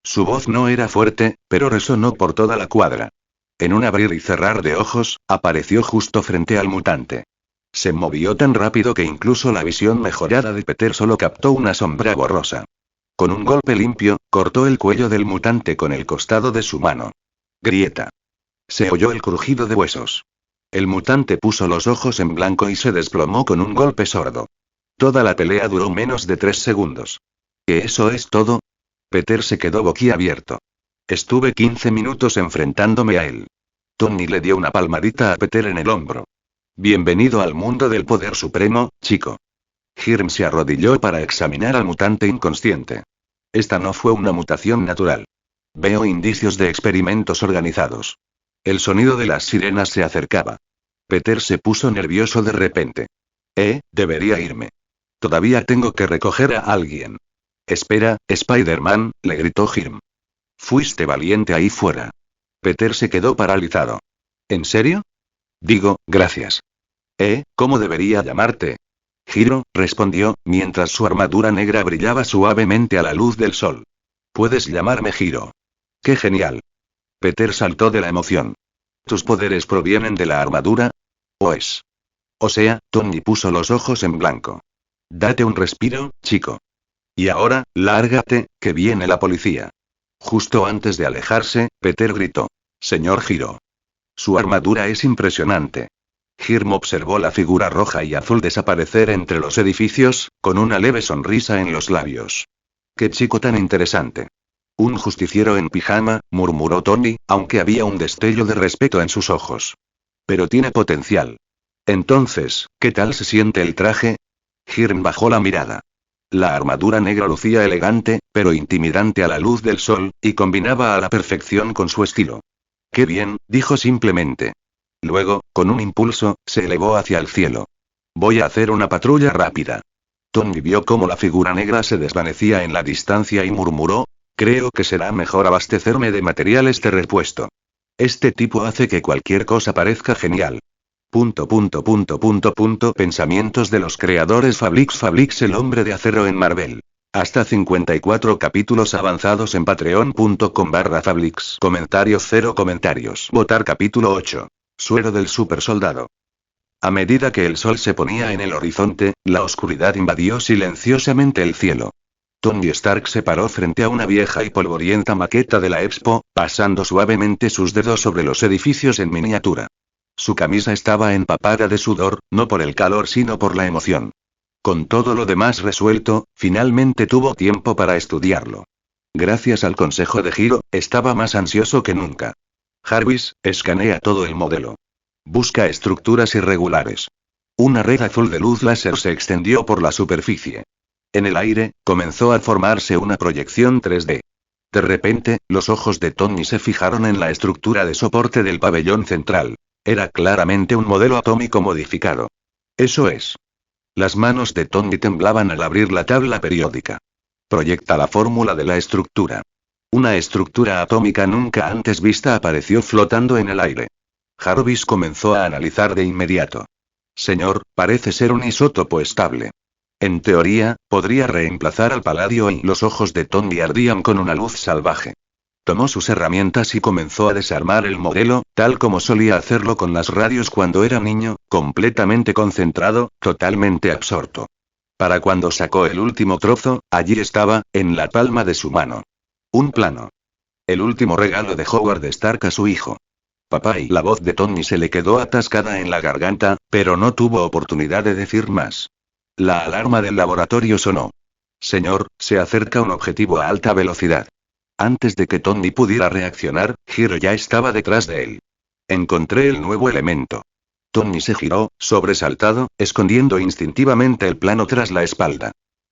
Speaker 1: Su voz no era fuerte, pero resonó por toda la cuadra. En un abrir y cerrar de ojos, apareció justo frente al mutante. Se movió tan rápido que incluso la visión mejorada de Peter solo captó una sombra borrosa. Con un golpe limpio, cortó el cuello del mutante con el costado de su mano. Grieta. Se oyó el crujido de huesos. El mutante puso los ojos en blanco y se desplomó con un golpe sordo. Toda la pelea duró menos de 3 segundos. ¿Que eso es todo? Peter se quedó boquiabierto. Estuve 15 minutos enfrentándome a él. Tony le dio una palmadita a Peter en el hombro. Bienvenido al mundo del poder supremo, chico. Hirm se arrodilló para examinar al mutante inconsciente. Esta no fue una mutación natural. Veo indicios de experimentos organizados. El sonido de las sirenas se acercaba. Peter se puso nervioso de repente. Debería irme. Todavía tengo que recoger a alguien. Espera, Spider-Man, le gritó Hirm. Fuiste valiente ahí fuera. Peter se quedó paralizado. ¿En serio? Digo, gracias. ¿Cómo debería llamarte? Hiro, respondió, mientras su armadura negra brillaba suavemente a la luz del sol. Puedes llamarme Hiro. ¡Qué genial! Peter saltó de la emoción. ¿Tus poderes provienen de la armadura? O sea, Tony puso los ojos en blanco. Date un respiro, chico. Y ahora, lárgate, que viene la policía. Justo antes de alejarse, Peter gritó. Señor Hiro. Su armadura es impresionante. Hirm observó la figura roja y azul desaparecer entre los edificios, con una leve sonrisa en los labios. ¡Qué chico tan interesante! Un justiciero en pijama, murmuró Tony, aunque había un destello de respeto en sus ojos. Pero tiene potencial. Entonces, ¿qué tal se siente el traje? Hirm bajó la mirada. La armadura negra lucía elegante, pero intimidante a la luz del sol, y combinaba a la perfección con su estilo. ¡Qué bien!, dijo simplemente. Luego, con un impulso, se elevó hacia el cielo. Voy a hacer una patrulla rápida. Tony vio cómo la figura negra se desvanecía en la distancia y murmuró: creo que será mejor abastecerme de materiales de repuesto. Este tipo hace que cualquier cosa parezca genial. Pensamientos de los creadores Fablix el hombre de acero en Marvel. Hasta 54 capítulos avanzados en patreon.com/Fablix. Comentarios 0 comentarios. Votar capítulo 8. Suero del super soldado. A medida que el sol se ponía en el horizonte, la oscuridad invadió silenciosamente el cielo. Tony Stark se paró frente a una vieja y polvorienta maqueta de la Expo, pasando suavemente sus dedos sobre los edificios en miniatura. Su camisa estaba empapada de sudor, no por el calor sino por la emoción. Con todo lo demás resuelto, finalmente tuvo tiempo para estudiarlo. Gracias al consejo de Hiro, estaba más ansioso que nunca. Jarvis, escanea todo el modelo. Busca estructuras irregulares. Una red azul de luz láser se extendió por la superficie. En el aire, comenzó a formarse una proyección 3D. De repente, los ojos de Tony se fijaron en la estructura de soporte del pabellón central. Era claramente un modelo atómico modificado. Eso es. Las manos de Tony temblaban al abrir la tabla periódica. Proyecta la fórmula de la estructura. Una estructura atómica nunca antes vista apareció flotando en el aire. Jarvis comenzó a analizar de inmediato. Señor, parece ser un isótopo estable. En teoría, podría reemplazar al paladio y los ojos de Tony ardían con una luz salvaje. Tomó sus herramientas y comenzó a desarmar el modelo, tal como solía hacerlo con las radios cuando era niño, completamente concentrado, totalmente absorto. Para cuando sacó el último trozo, allí estaba, en la palma de su mano. Un plano. El último regalo de Howard Stark a su hijo. Papá, y la voz de Tony se le quedó atascada en la garganta, pero no tuvo oportunidad de decir más. La alarma del laboratorio sonó. Señor, se acerca un objetivo a alta velocidad. Antes de que Tony pudiera reaccionar, Hiro ya estaba detrás de él. Encontré el nuevo elemento. Tony se giró, sobresaltado, escondiendo instintivamente el plano tras la espalda.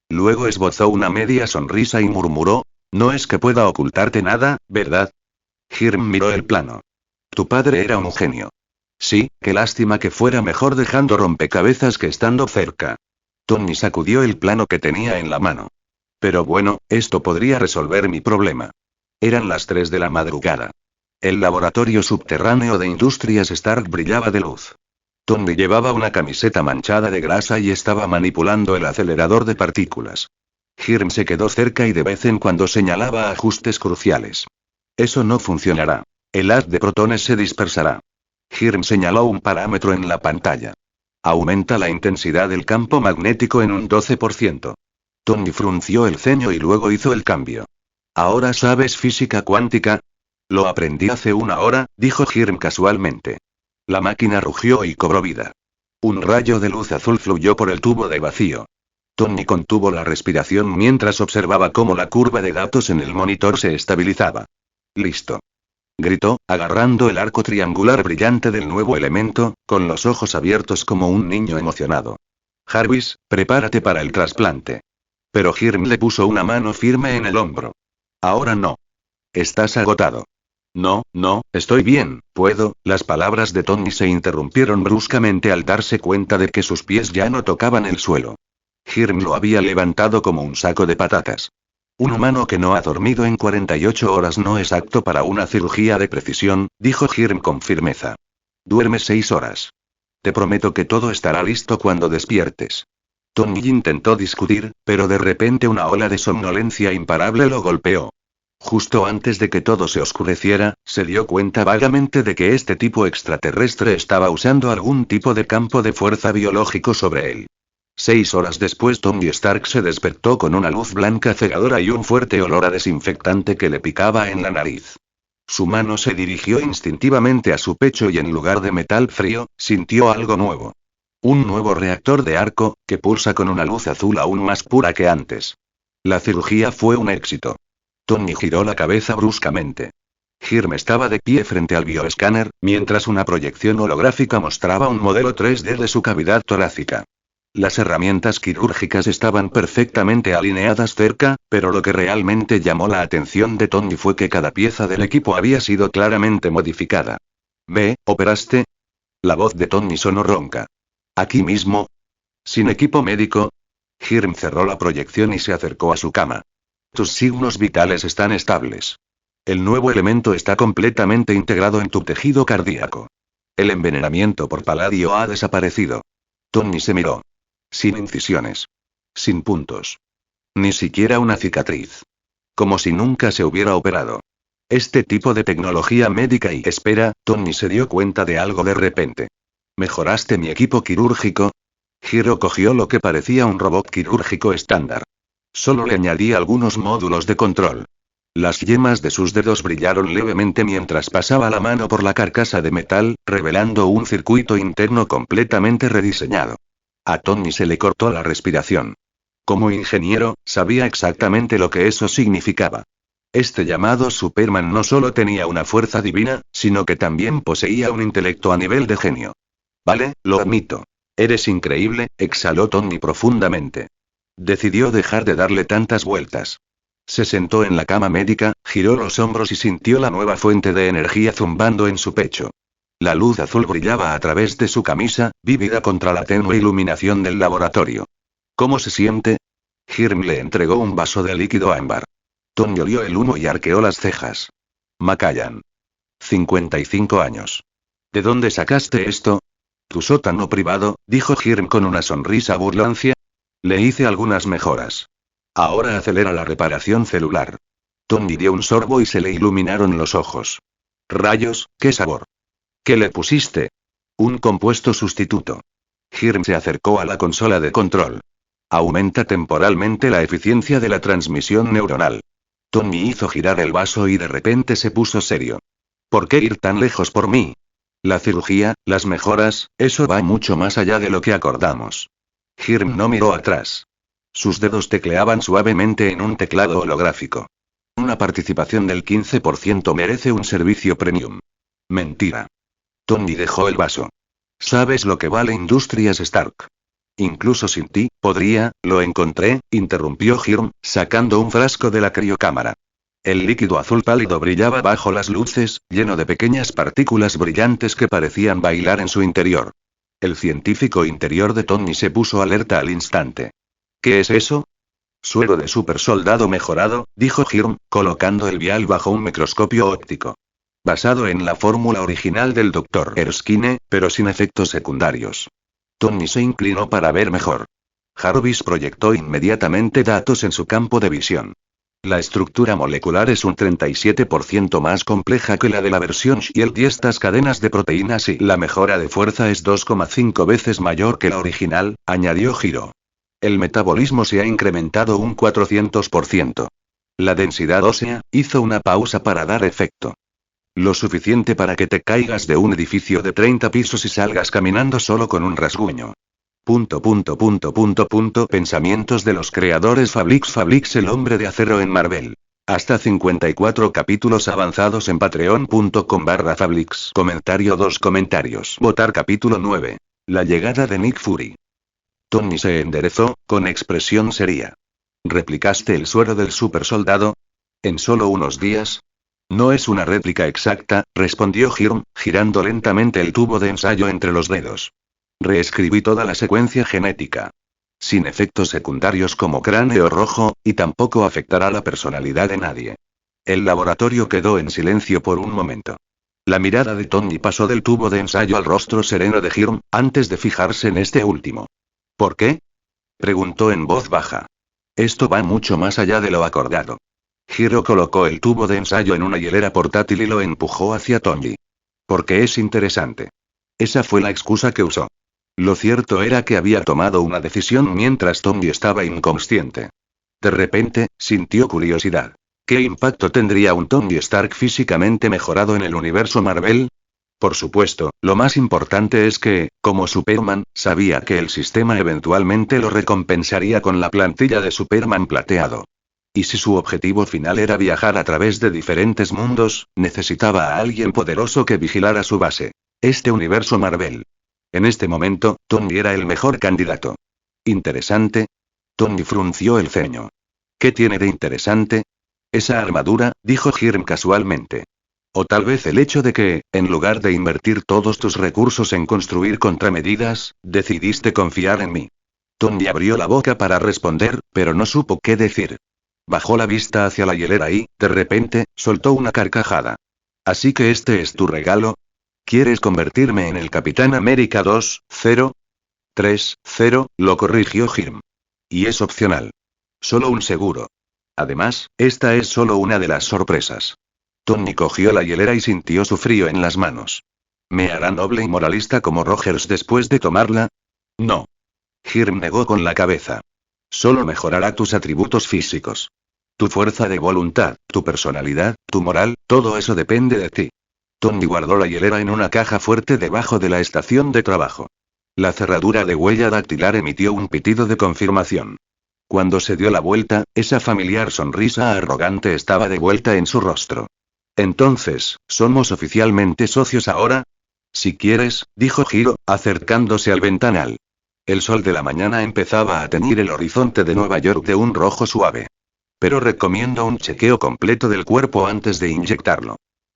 Speaker 1: Luego esbozó una media sonrisa y murmuró: no es que pueda ocultarte nada, ¿verdad? Hiro miró el plano. Tu padre era un genio. Sí, qué lástima que fuera mejor dejando rompecabezas que estando cerca. Tony sacudió el plano que tenía en la mano. Pero bueno, esto podría resolver mi problema. Eran las 3 de la madrugada. El laboratorio subterráneo de Industrias Stark brillaba de luz. Tony llevaba una camiseta manchada de grasa y estaba manipulando el acelerador de partículas. Hirm se quedó cerca y de vez en cuando señalaba ajustes cruciales. Eso no funcionará. El haz de protones se dispersará. Hirm señaló un parámetro en la pantalla. Aumenta la intensidad del campo magnético en un 12%. Tony frunció el ceño y luego hizo el cambio. ¿Ahora sabes física cuántica? Lo aprendí hace una hora, dijo Hirm casualmente. La máquina rugió y cobró vida. Un rayo de luz azul fluyó por el tubo de vacío. Tony contuvo la respiración mientras observaba cómo la curva de datos en el monitor se estabilizaba. Listo. Gritó, agarrando el arco triangular brillante del nuevo elemento, con los ojos abiertos como un niño emocionado. Jarvis, prepárate para el trasplante. Pero Hirm le puso una mano firme en el hombro. Ahora no. Estás agotado. No, estoy bien, puedo. Las palabras de Tony se interrumpieron bruscamente al darse cuenta de que sus pies ya no tocaban el suelo. Hirm lo había levantado como un saco de patatas. Un humano que no ha dormido en 48 horas no es apto para una cirugía de precisión, dijo Hirm con firmeza. Duerme 6 horas. Te prometo que todo estará listo cuando despiertes. Tony intentó discutir, pero de repente una ola de somnolencia imparable lo golpeó. Justo antes de que todo se oscureciera, se dio cuenta vagamente de que este tipo extraterrestre estaba usando algún tipo de campo de fuerza biológico sobre él. 6 horas después Tony Stark se despertó con una luz blanca cegadora y un fuerte olor a desinfectante que le picaba en la nariz. Su mano se dirigió instintivamente a su pecho y en lugar de metal frío, sintió algo nuevo. Un nuevo reactor de arco, que pulsa con una luz azul aún más pura que antes. La cirugía fue un éxito. Tony giró la cabeza bruscamente. Hirm estaba de pie frente al bioescáner, mientras una proyección holográfica mostraba un modelo 3D de su cavidad torácica. Las herramientas quirúrgicas estaban perfectamente alineadas cerca, pero lo que realmente llamó la atención de Tony fue que cada pieza del equipo había sido claramente modificada. ¿Me operaste? La voz de Tony sonó ronca. ¿Aquí mismo? ¿Sin equipo médico? Hirm cerró la proyección y se acercó a su cama. Tus signos vitales están estables. El nuevo elemento está completamente integrado en tu tejido cardíaco. El envenenamiento por paladio ha desaparecido. Tony se miró. Sin incisiones. Sin puntos. Ni siquiera una cicatriz. Como si nunca se hubiera operado. Este tipo de tecnología médica y... Espera, Tony se dio cuenta de algo de repente. ¿Mejoraste mi equipo quirúrgico? Hiro cogió lo que parecía un robot quirúrgico estándar. Solo le añadí algunos módulos de control. Las yemas de sus dedos brillaron levemente mientras pasaba la mano por la carcasa de metal, revelando un circuito interno completamente rediseñado. A Tony se le cortó la respiración. Como ingeniero, sabía exactamente lo que eso significaba. Este llamado Superman no solo tenía una fuerza divina, sino que también poseía un intelecto a nivel de genio. Vale, lo admito. Eres increíble, exhaló Tony profundamente. Decidió dejar de darle tantas vueltas. Se sentó en la cama médica, giró los hombros y sintió la nueva fuente de energía zumbando en su pecho. La luz azul brillaba a través de su camisa, vívida contra la tenue iluminación del laboratorio. ¿Cómo se siente? Hirm le entregó un vaso de líquido ámbar. Tony olió el humo y arqueó las cejas. Macallan. 55 años. ¿De dónde sacaste esto? Tu sótano privado, dijo Hirm con una sonrisa burlancia. Le hice algunas mejoras. Ahora acelera la reparación celular. Tony dio un sorbo y se le iluminaron los ojos. Rayos, ¿qué sabor? ¿Qué le pusiste? Un compuesto sustituto. Hirm se acercó a la consola de control. Aumenta temporalmente la eficiencia de la transmisión neuronal. Tony hizo girar el vaso y de repente se puso serio. ¿Por qué ir tan lejos por mí? La cirugía, las mejoras, eso va mucho más allá de lo que acordamos. Hirm no miró atrás. Sus dedos tecleaban suavemente en un teclado holográfico. Una participación del 15% merece un servicio premium. Mentira. Tony dejó el vaso. ¿Sabes lo que vale Industrias Stark? Incluso sin ti, lo encontré, interrumpió Hirm, sacando un frasco de la criocámara. El líquido azul pálido brillaba bajo las luces, lleno de pequeñas partículas brillantes que parecían bailar en su interior. El científico interior de Tony se puso alerta al instante. ¿Qué es eso? Suero de supersoldado mejorado, dijo Hirm, colocando el vial bajo un microscopio óptico. Basado en la fórmula original del Dr. Erskine, pero sin efectos secundarios. Tony se inclinó para ver mejor. Jarvis proyectó inmediatamente datos en su campo de visión. La estructura molecular es un 37% más compleja que la de la versión Shield y estas cadenas de proteínas y la mejora de fuerza es 2,5 veces mayor que la original, añadió Hiro. El metabolismo se ha incrementado un 400%. La densidad ósea, hizo una pausa para dar efecto. Lo suficiente para que te caigas de un edificio de 30 pisos y salgas caminando solo con un rasguño. Pensamientos de los creadores Fablix el hombre de acero en Marvel. Hasta 54 capítulos avanzados en patreon.com/Fablix. Comentario 2 comentarios. Votar capítulo 9. La llegada de Nick Fury. Tony se enderezó, con expresión seria. ¿Replicaste el suero del supersoldado? ¿En solo unos días? No es una réplica exacta, respondió Hirm, girando lentamente el tubo de ensayo entre los dedos. Reescribí toda la secuencia genética. Sin efectos secundarios como cráneo rojo, y tampoco afectará la personalidad de nadie. El laboratorio quedó en silencio por un momento. La mirada de Tony pasó del tubo de ensayo al rostro sereno de Hirm, antes de fijarse en este último. ¿Por qué? Preguntó en voz baja. Esto va mucho más allá de lo acordado. Hiro colocó el tubo de ensayo en una hielera portátil y lo empujó hacia Tony. Porque es interesante. Esa fue la excusa que usó. Lo cierto era que había tomado una decisión mientras Tony estaba inconsciente. De repente, sintió curiosidad. ¿Qué impacto tendría un Tony Stark físicamente mejorado en el universo Marvel? Por supuesto, lo más importante es que, como Superman, sabía que el sistema eventualmente lo recompensaría con la plantilla de Superman plateado. Y si su objetivo final era viajar a través de diferentes mundos, necesitaba a alguien poderoso que vigilara su base. Este universo Marvel. En este momento, Tony era el mejor candidato. ¿Interesante? Tony frunció el ceño. ¿Qué tiene de interesante? Esa armadura, dijo Hirm casualmente. O tal vez el hecho de que, en lugar de invertir todos tus recursos en construir contramedidas, decidiste confiar en mí. Tony abrió la boca para responder, pero no supo qué decir. Bajó la vista hacia la hielera y, de repente, soltó una carcajada. ¿Así que este es tu regalo? ¿Quieres convertirme en el Capitán América 2.0? Lo corrigió Jim. Y es opcional. Solo un seguro. Además, esta es solo una de las sorpresas. Tony cogió la hielera y sintió su frío en las manos. ¿Me hará noble y moralista como Rogers después de tomarla? No. Jim negó con la cabeza. Solo mejorará tus atributos físicos. Tu fuerza de voluntad, tu personalidad, tu moral, todo eso depende de ti. Tony guardó la hielera en una caja fuerte debajo de la estación de trabajo. La cerradura de huella dactilar emitió un pitido de confirmación. Cuando se dio la vuelta, esa familiar sonrisa arrogante estaba de vuelta en su rostro. Entonces, ¿somos oficialmente socios ahora? Si quieres, dijo Hiro, acercándose al ventanal. El sol de la mañana empezaba a teñir el horizonte de Nueva York de un rojo suave. Pero recomiendo un chequeo completo del cuerpo antes de inyectarlo.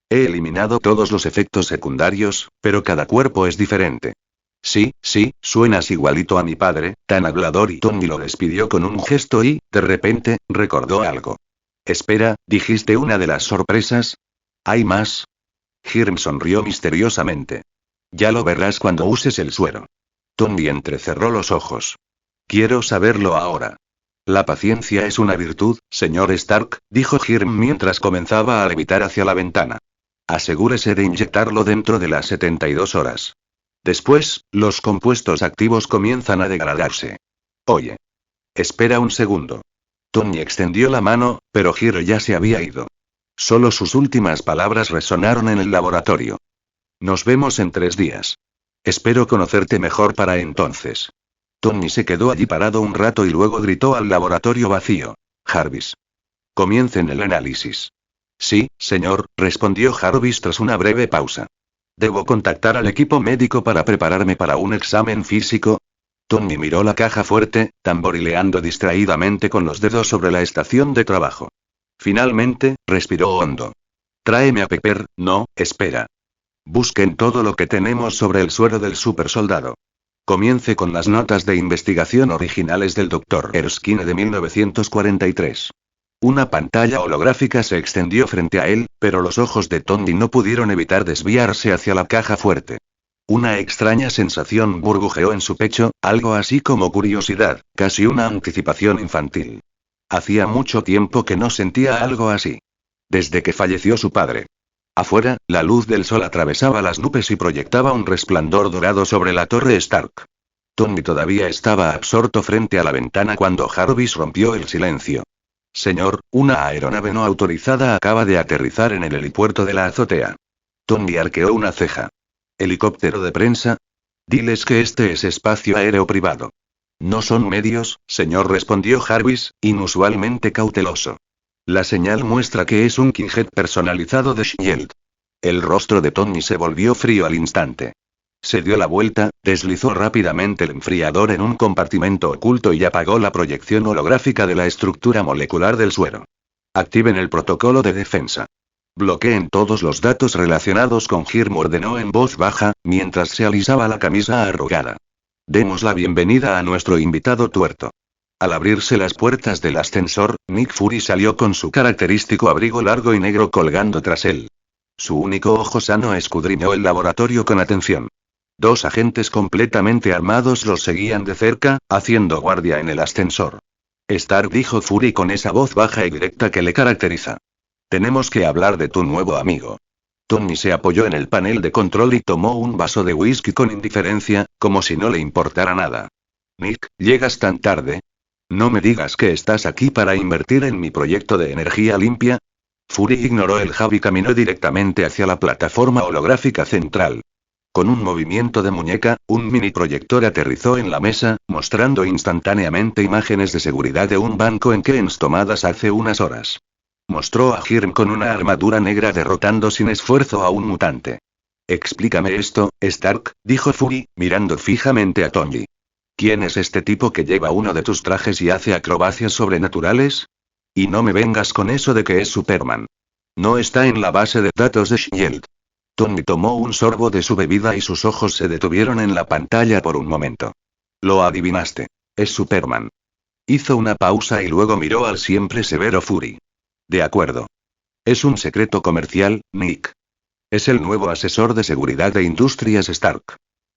Speaker 1: He eliminado todos los efectos secundarios, pero cada cuerpo es diferente. Sí, suenas igualito a mi padre, tan hablador, y Tony lo despidió con un gesto y, de repente, recordó algo. Espera, ¿dijiste una de las sorpresas? ¿Hay más? Jim sonrió misteriosamente. Ya lo verás cuando uses el suero. Tony entrecerró los ojos. Quiero saberlo ahora. La paciencia es una virtud, señor Stark, dijo Jim mientras comenzaba a levitar hacia la ventana. Asegúrese de inyectarlo dentro de las 72 horas. Después, los compuestos activos comienzan a degradarse. Oye. Espera un segundo. Tony extendió la mano, pero Jim ya se había ido. Solo sus últimas palabras resonaron en el laboratorio. Nos vemos en 3 días. Espero conocerte mejor para entonces. Tony se quedó allí parado un rato y luego gritó al laboratorio vacío. Jarvis. Comiencen el análisis. Sí, señor, respondió Jarvis tras una breve pausa. ¿Debo contactar al equipo médico para prepararme para un examen físico? Tony miró la caja fuerte, tamborileando distraídamente con los dedos sobre la estación de trabajo. Finalmente, respiró hondo. Tráeme a Pepper, no, espera. Busquen todo lo que tenemos sobre el suero del supersoldado. Comience con las notas de investigación originales del Dr. Erskine de 1943. Una pantalla holográfica se extendió frente a él, pero los ojos de Tony no pudieron evitar desviarse hacia la caja fuerte. Una extraña sensación burbujeó en su pecho, algo así como curiosidad, casi una anticipación infantil. Hacía mucho tiempo que no sentía algo así. Desde que falleció su padre. Afuera, la luz del sol atravesaba las nubes y proyectaba un resplandor dorado sobre la torre Stark. Tony todavía estaba absorto frente a la ventana cuando Jarvis rompió el silencio. Señor, una aeronave no autorizada acaba de aterrizar en el helipuerto de la azotea. Tony arqueó una ceja. ¿Helicóptero de prensa? Diles que este es espacio aéreo privado. No son medios, señor, respondió Jarvis, inusualmente cauteloso. La señal muestra que es un Kingjet personalizado de Shield. El rostro de Tony se volvió frío al instante. Se dio la vuelta, deslizó rápidamente el enfriador en un compartimento oculto y apagó la proyección holográfica de la estructura molecular del suero. Activen el protocolo de defensa. Bloqueen todos los datos relacionados con Jim, ordenó en voz baja, mientras se alisaba la camisa arrugada. Demos la bienvenida a nuestro invitado tuerto. Al abrirse las puertas del ascensor, Nick Fury salió con su característico abrigo largo y negro colgando tras él. Su único ojo sano escudriñó el laboratorio con atención. 2 agentes completamente armados los seguían de cerca, haciendo guardia en el ascensor. Stark, dijo Fury con esa voz baja y directa que le caracteriza. Tenemos que hablar de tu nuevo amigo. Tony se apoyó en el panel de control y tomó un vaso de whisky con indiferencia, como si no le importara nada. Nick, ¿llegas tan tarde? No me digas que estás aquí para invertir en mi proyecto de energía limpia. Fury ignoró el jab y caminó directamente hacia la plataforma holográfica central. Con un movimiento de muñeca, un mini proyector aterrizó en la mesa, mostrando instantáneamente imágenes de seguridad de un banco en Keynes tomadas hace unas horas. Mostró a Jim con una armadura negra derrotando sin esfuerzo a un mutante. Explícame esto, Stark, dijo Fury, mirando fijamente a Tony. ¿Quién es este tipo que lleva uno de tus trajes y hace acrobacias sobrenaturales? Y no me vengas con eso de que es Superman. No está en la base de datos de Shield. Tony tomó un sorbo de su bebida y sus ojos se detuvieron en la pantalla por un momento. Lo adivinaste. Es Superman. Hizo una pausa y luego miró al siempre severo Fury. De acuerdo. Es un secreto comercial, Nick. Es el nuevo asesor de seguridad de Industrias Stark.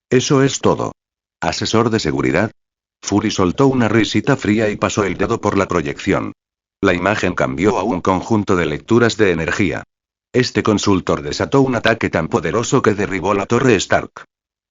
Speaker 1: Eso es todo. ¿Asesor de seguridad? Fury soltó una risita fría y pasó el dedo por la proyección. La imagen cambió a un conjunto de lecturas de energía. Este consultor desató un ataque tan poderoso que derribó la torre Stark.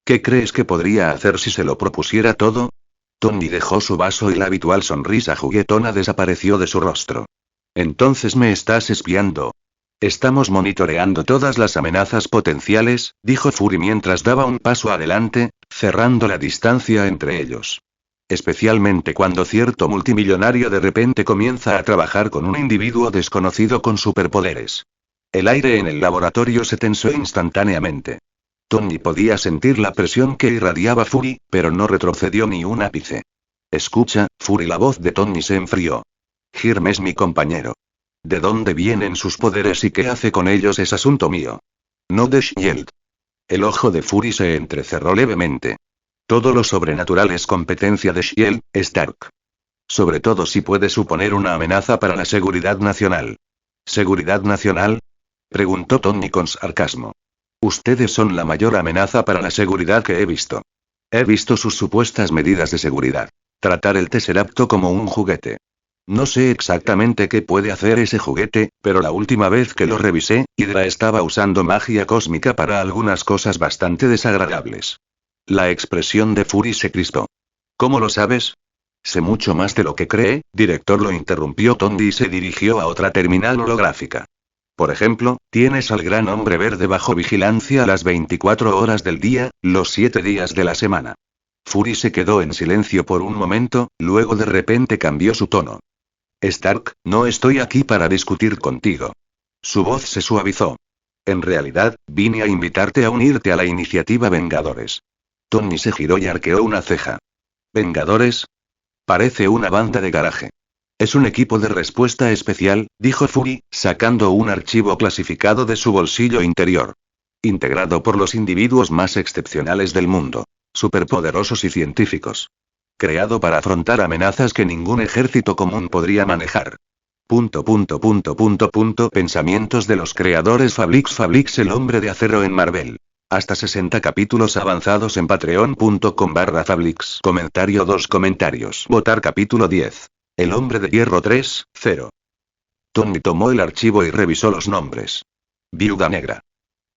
Speaker 1: ¿Qué crees que podría hacer si se lo propusiera todo? Tony dejó su vaso y la habitual sonrisa juguetona desapareció de su rostro. Entonces me estás espiando. Estamos monitoreando todas las amenazas potenciales, dijo Fury mientras daba un paso adelante, cerrando la distancia entre ellos. Especialmente cuando cierto multimillonario de repente comienza a trabajar con un individuo desconocido con superpoderes. El aire en el laboratorio se tensó instantáneamente. Tony podía sentir la presión que irradiaba Fury, pero no retrocedió ni un ápice. Escucha, Fury, la voz de Tony se enfrió. Hirm es mi compañero. ¿De dónde vienen sus poderes y qué hace con ellos es asunto mío? No de Shield. El ojo de Fury se entrecerró levemente. Todo lo sobrenatural es competencia de Shield, Stark. Sobre todo si puede suponer una amenaza para la seguridad nacional. ¿Seguridad nacional? Preguntó Tony con sarcasmo. Ustedes son la mayor amenaza para la seguridad que he visto. He visto sus supuestas medidas de seguridad. Tratar el Tesseracto como un juguete. No sé exactamente qué puede hacer ese juguete, pero la última vez que lo revisé, Hydra estaba usando magia cósmica para algunas cosas bastante desagradables. La expresión de Fury se crispó. ¿Cómo lo sabes? Sé mucho más de lo que cree, director, lo interrumpió Tony y se dirigió a otra terminal holográfica. Por ejemplo, tienes al gran hombre verde bajo vigilancia a las 24 horas del día, los 7 días de la semana. Fury se quedó en silencio por un momento, luego de repente cambió su tono. Stark, no estoy aquí para discutir contigo. Su voz se suavizó. En realidad, vine a invitarte a unirte a la iniciativa Vengadores. Tony se giró y arqueó una ceja. ¿Vengadores? Parece una banda de garaje. Es un equipo de respuesta especial, dijo Fury, sacando un archivo clasificado de su bolsillo interior. Integrado por los individuos más excepcionales del mundo. Superpoderosos y científicos. Creado para afrontar amenazas que ningún ejército común podría manejar. Pensamientos de los creadores Fablix, el hombre de acero en Marvel. Hasta 60 capítulos avanzados en patreon.com/Fablix. Comentario 2 comentarios. Votar capítulo 10. El hombre de hierro 3, 0. Tony tomó el archivo y revisó los nombres. Viuda negra.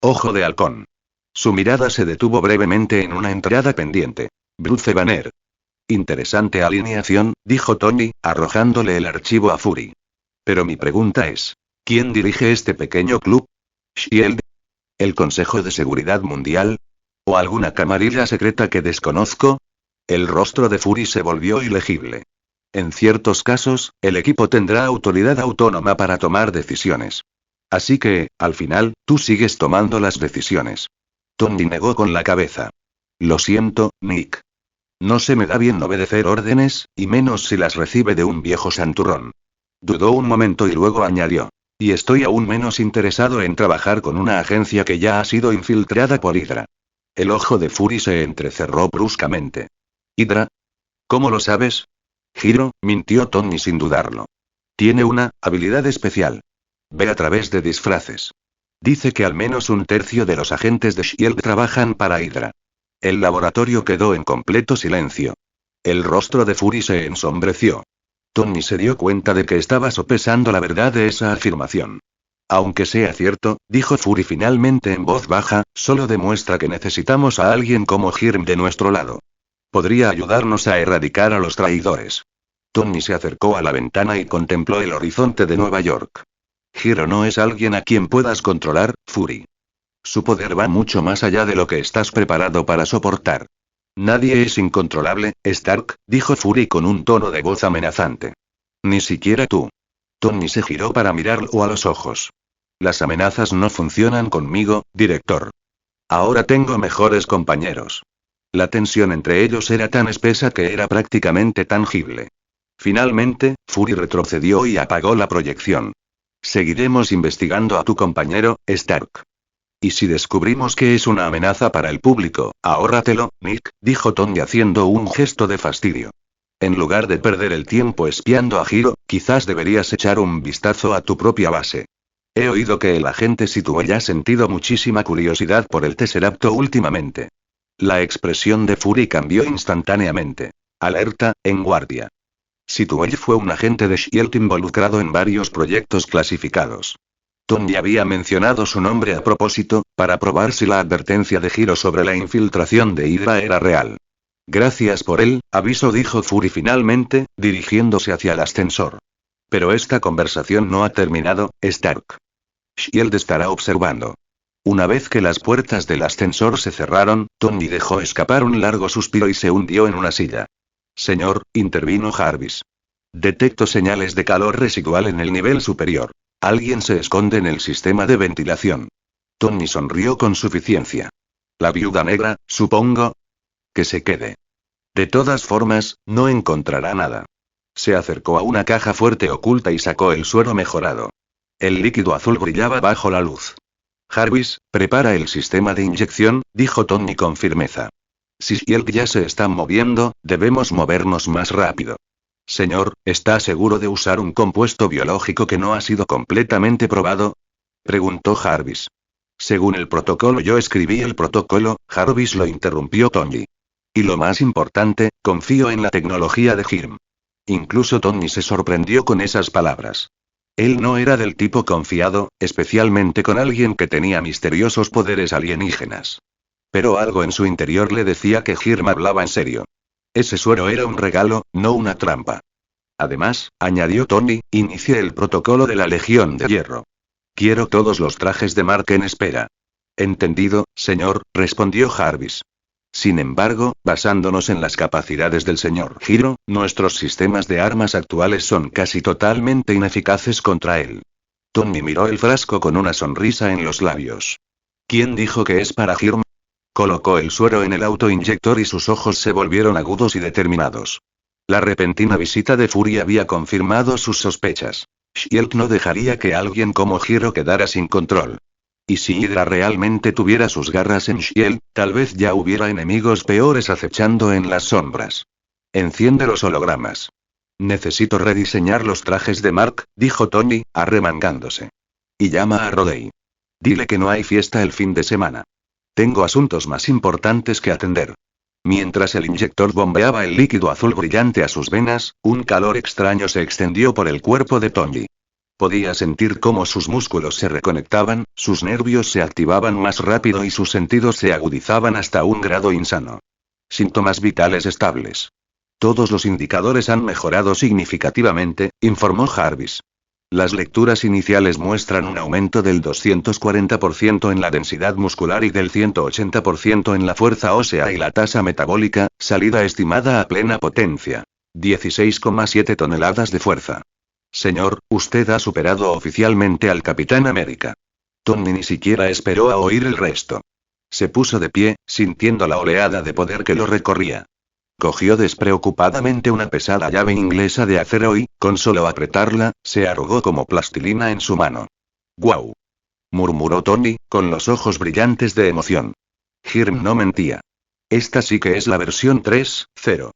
Speaker 1: Ojo de halcón. Su mirada se detuvo brevemente en una entrada pendiente. Bruce Banner. Interesante alineación, dijo Tony, arrojándole el archivo a Fury. Pero mi pregunta es, ¿quién dirige este pequeño club? ¿Shield? ¿El Consejo de Seguridad Mundial? ¿O alguna camarilla secreta que desconozco? El rostro de Fury se volvió ilegible. En ciertos casos, el equipo tendrá autoridad autónoma para tomar decisiones. Así que, al final, tú sigues tomando las decisiones. Tony negó con la cabeza. Lo siento, Nick. No se me da bien obedecer órdenes, y menos si las recibe de un viejo santurrón. Dudó un momento y luego añadió. Y estoy aún menos interesado en trabajar con una agencia que ya ha sido infiltrada por Hydra. El ojo de Fury se entrecerró bruscamente. ¿Hydra? ¿Cómo lo sabes? Hiro, mintió Tony sin dudarlo. Tiene una habilidad especial. Ve a través de disfraces. Dice que al menos un tercio de los agentes de Shield trabajan para Hydra. El laboratorio quedó en completo silencio. El rostro de Fury se ensombreció. Tony se dio cuenta de que estaba sopesando la verdad de esa afirmación. Aunque sea cierto, dijo Fury finalmente en voz baja, solo demuestra que necesitamos a alguien como Hirm de nuestro lado. Podría ayudarnos a erradicar a los traidores. Tony se acercó a la ventana y contempló el horizonte de Nueva York. Hiro no es alguien a quien puedas controlar, Fury. Su poder va mucho más allá de lo que estás preparado para soportar. Nadie es incontrolable, Stark, dijo Fury con un tono de voz amenazante. Ni siquiera tú. Tony se giró para mirarlo a los ojos. Las amenazas no funcionan conmigo, director. Ahora tengo mejores compañeros. La tensión entre ellos era tan espesa que era prácticamente tangible. Finalmente, Fury retrocedió y apagó la proyección. Seguiremos investigando a tu compañero, Stark. Y si descubrimos que es una amenaza para el público, ahórratelo, Nick, dijo Tony haciendo un gesto de fastidio. En lugar de perder el tiempo espiando a Hiro, quizás deberías echar un vistazo a tu propia base. He oído que el agente Situel ha sentido muchísima curiosidad por el Tesseracto últimamente. La expresión de Fury cambió instantáneamente. Alerta, en guardia. Situel fue un agente de SHIELD involucrado en varios proyectos clasificados. Tony había mencionado su nombre a propósito, para probar si la advertencia de Hiro sobre la infiltración de Hydra era real. Gracias por el aviso, dijo Fury finalmente, dirigiéndose hacia el ascensor. Pero esta conversación no ha terminado, Stark. SHIELD estará observando. Una vez que las puertas del ascensor se cerraron, Tony dejó escapar un largo suspiro y se hundió en una silla. Señor, intervino Jarvis. Detecto señales de calor residual en el nivel superior. Alguien se esconde en el sistema de ventilación. Tony sonrió con suficiencia. La viuda negra, supongo. Que se quede. De todas formas, no encontrará nada. Se acercó a una caja fuerte oculta y sacó el suero mejorado. El líquido azul brillaba bajo la luz. Jarvis, prepara el sistema de inyección, dijo Tony con firmeza. Si SHIELD ya se está moviendo, debemos movernos más rápido. Señor, ¿está seguro de usar un compuesto biológico que no ha sido completamente probado? Preguntó Jarvis. Según el protocolo, yo escribí el protocolo, Jarvis lo interrumpió Tony. Y lo más importante, confío en la tecnología de Hirm. Incluso Tony se sorprendió con esas palabras. Él no era del tipo confiado, especialmente con alguien que tenía misteriosos poderes alienígenas. Pero algo en su interior le decía que Hirm hablaba en serio. Ese suero era un regalo, no una trampa. Además, añadió Tony, inicie el protocolo de la Legión de Hierro. Quiero todos los trajes de Mark en espera. Entendido, señor, respondió Jarvis. Sin embargo, basándonos en las capacidades del señor Hiro, nuestros sistemas de armas actuales son casi totalmente ineficaces contra él. Tony miró el frasco con una sonrisa en los labios. ¿Quién dijo que es para Hirm? Colocó el suero en el autoinyector y sus ojos se volvieron agudos y determinados. La repentina visita de Fury había confirmado sus sospechas. SHIELD no dejaría que alguien como Hiro quedara sin control. Y si Hydra realmente tuviera sus garras en SHIELD, tal vez ya hubiera enemigos peores acechando en las sombras. Enciende los hologramas. Necesito rediseñar los trajes de Mark, dijo Tony, arremangándose. Y llama a Rodey. Dile que no hay fiesta el fin de semana. Tengo asuntos más importantes que atender. Mientras el inyector bombeaba el líquido azul brillante a sus venas, un calor extraño se extendió por el cuerpo de Tony. Podía sentir cómo sus músculos se reconectaban, sus nervios se activaban más rápido y sus sentidos se agudizaban hasta un grado insano. Síntomas vitales estables. Todos los indicadores han mejorado significativamente, informó Jarvis. Las lecturas iniciales muestran un aumento del 240% en la densidad muscular y del 180% en la fuerza ósea y la tasa metabólica, salida estimada a plena potencia. 16,7 toneladas de fuerza. Señor, usted ha superado oficialmente al Capitán América. Tony ni siquiera esperó a oír el resto. Se puso de pie, sintiendo la oleada de poder que lo recorría. Cogió despreocupadamente una pesada llave inglesa de acero y, con solo apretarla, se arrugó como plastilina en su mano. ¡Guau! Murmuró Tony, con los ojos brillantes de emoción. Hirm no mentía. Esta sí que es la versión 3.0.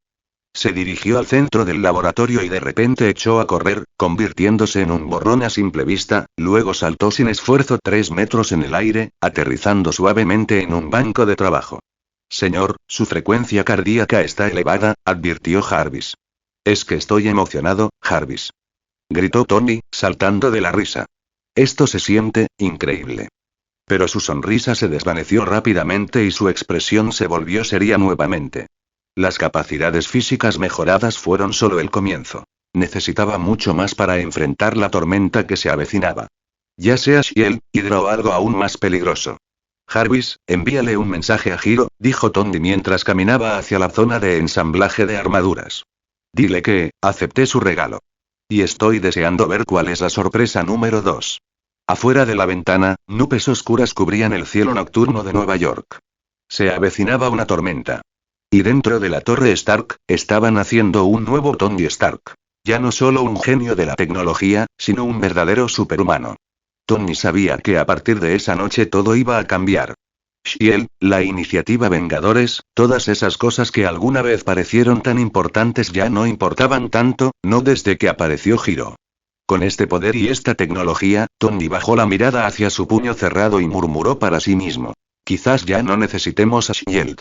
Speaker 1: Se dirigió al centro del laboratorio y de repente echó a correr, convirtiéndose en un borrón a simple vista, luego saltó sin esfuerzo 3 metros en el aire, aterrizando suavemente en un banco de trabajo. Señor, su frecuencia cardíaca está elevada, advirtió Jarvis. Es que estoy emocionado, Jarvis. Gritó Tony, saltando de la risa. Esto se siente increíble. Pero su sonrisa se desvaneció rápidamente y su expresión se volvió seria nuevamente. Las capacidades físicas mejoradas fueron solo el comienzo. Necesitaba mucho más para enfrentar la tormenta que se avecinaba. Ya sea SHIELD, Hydra o algo aún más peligroso. Jarvis, envíale un mensaje a Hiro, dijo Tony mientras caminaba hacia la zona de ensamblaje de armaduras. Dile que, acepté su regalo. Y estoy deseando ver cuál es la sorpresa número 2. Afuera de la ventana, nubes oscuras cubrían el cielo nocturno de Nueva York. Se avecinaba una tormenta. Y dentro de la torre Stark, estaban haciendo un nuevo Tony Stark. Ya no solo un genio de la tecnología, sino un verdadero superhumano. Tony sabía que a partir de esa noche todo iba a cambiar. Shield, la iniciativa Vengadores, todas esas cosas que alguna vez parecieron tan importantes ya no importaban tanto, no desde que apareció Hiro. Con este poder y esta tecnología, Tony bajó la mirada hacia su puño cerrado y murmuró para sí mismo. Quizás ya no necesitemos a Shield.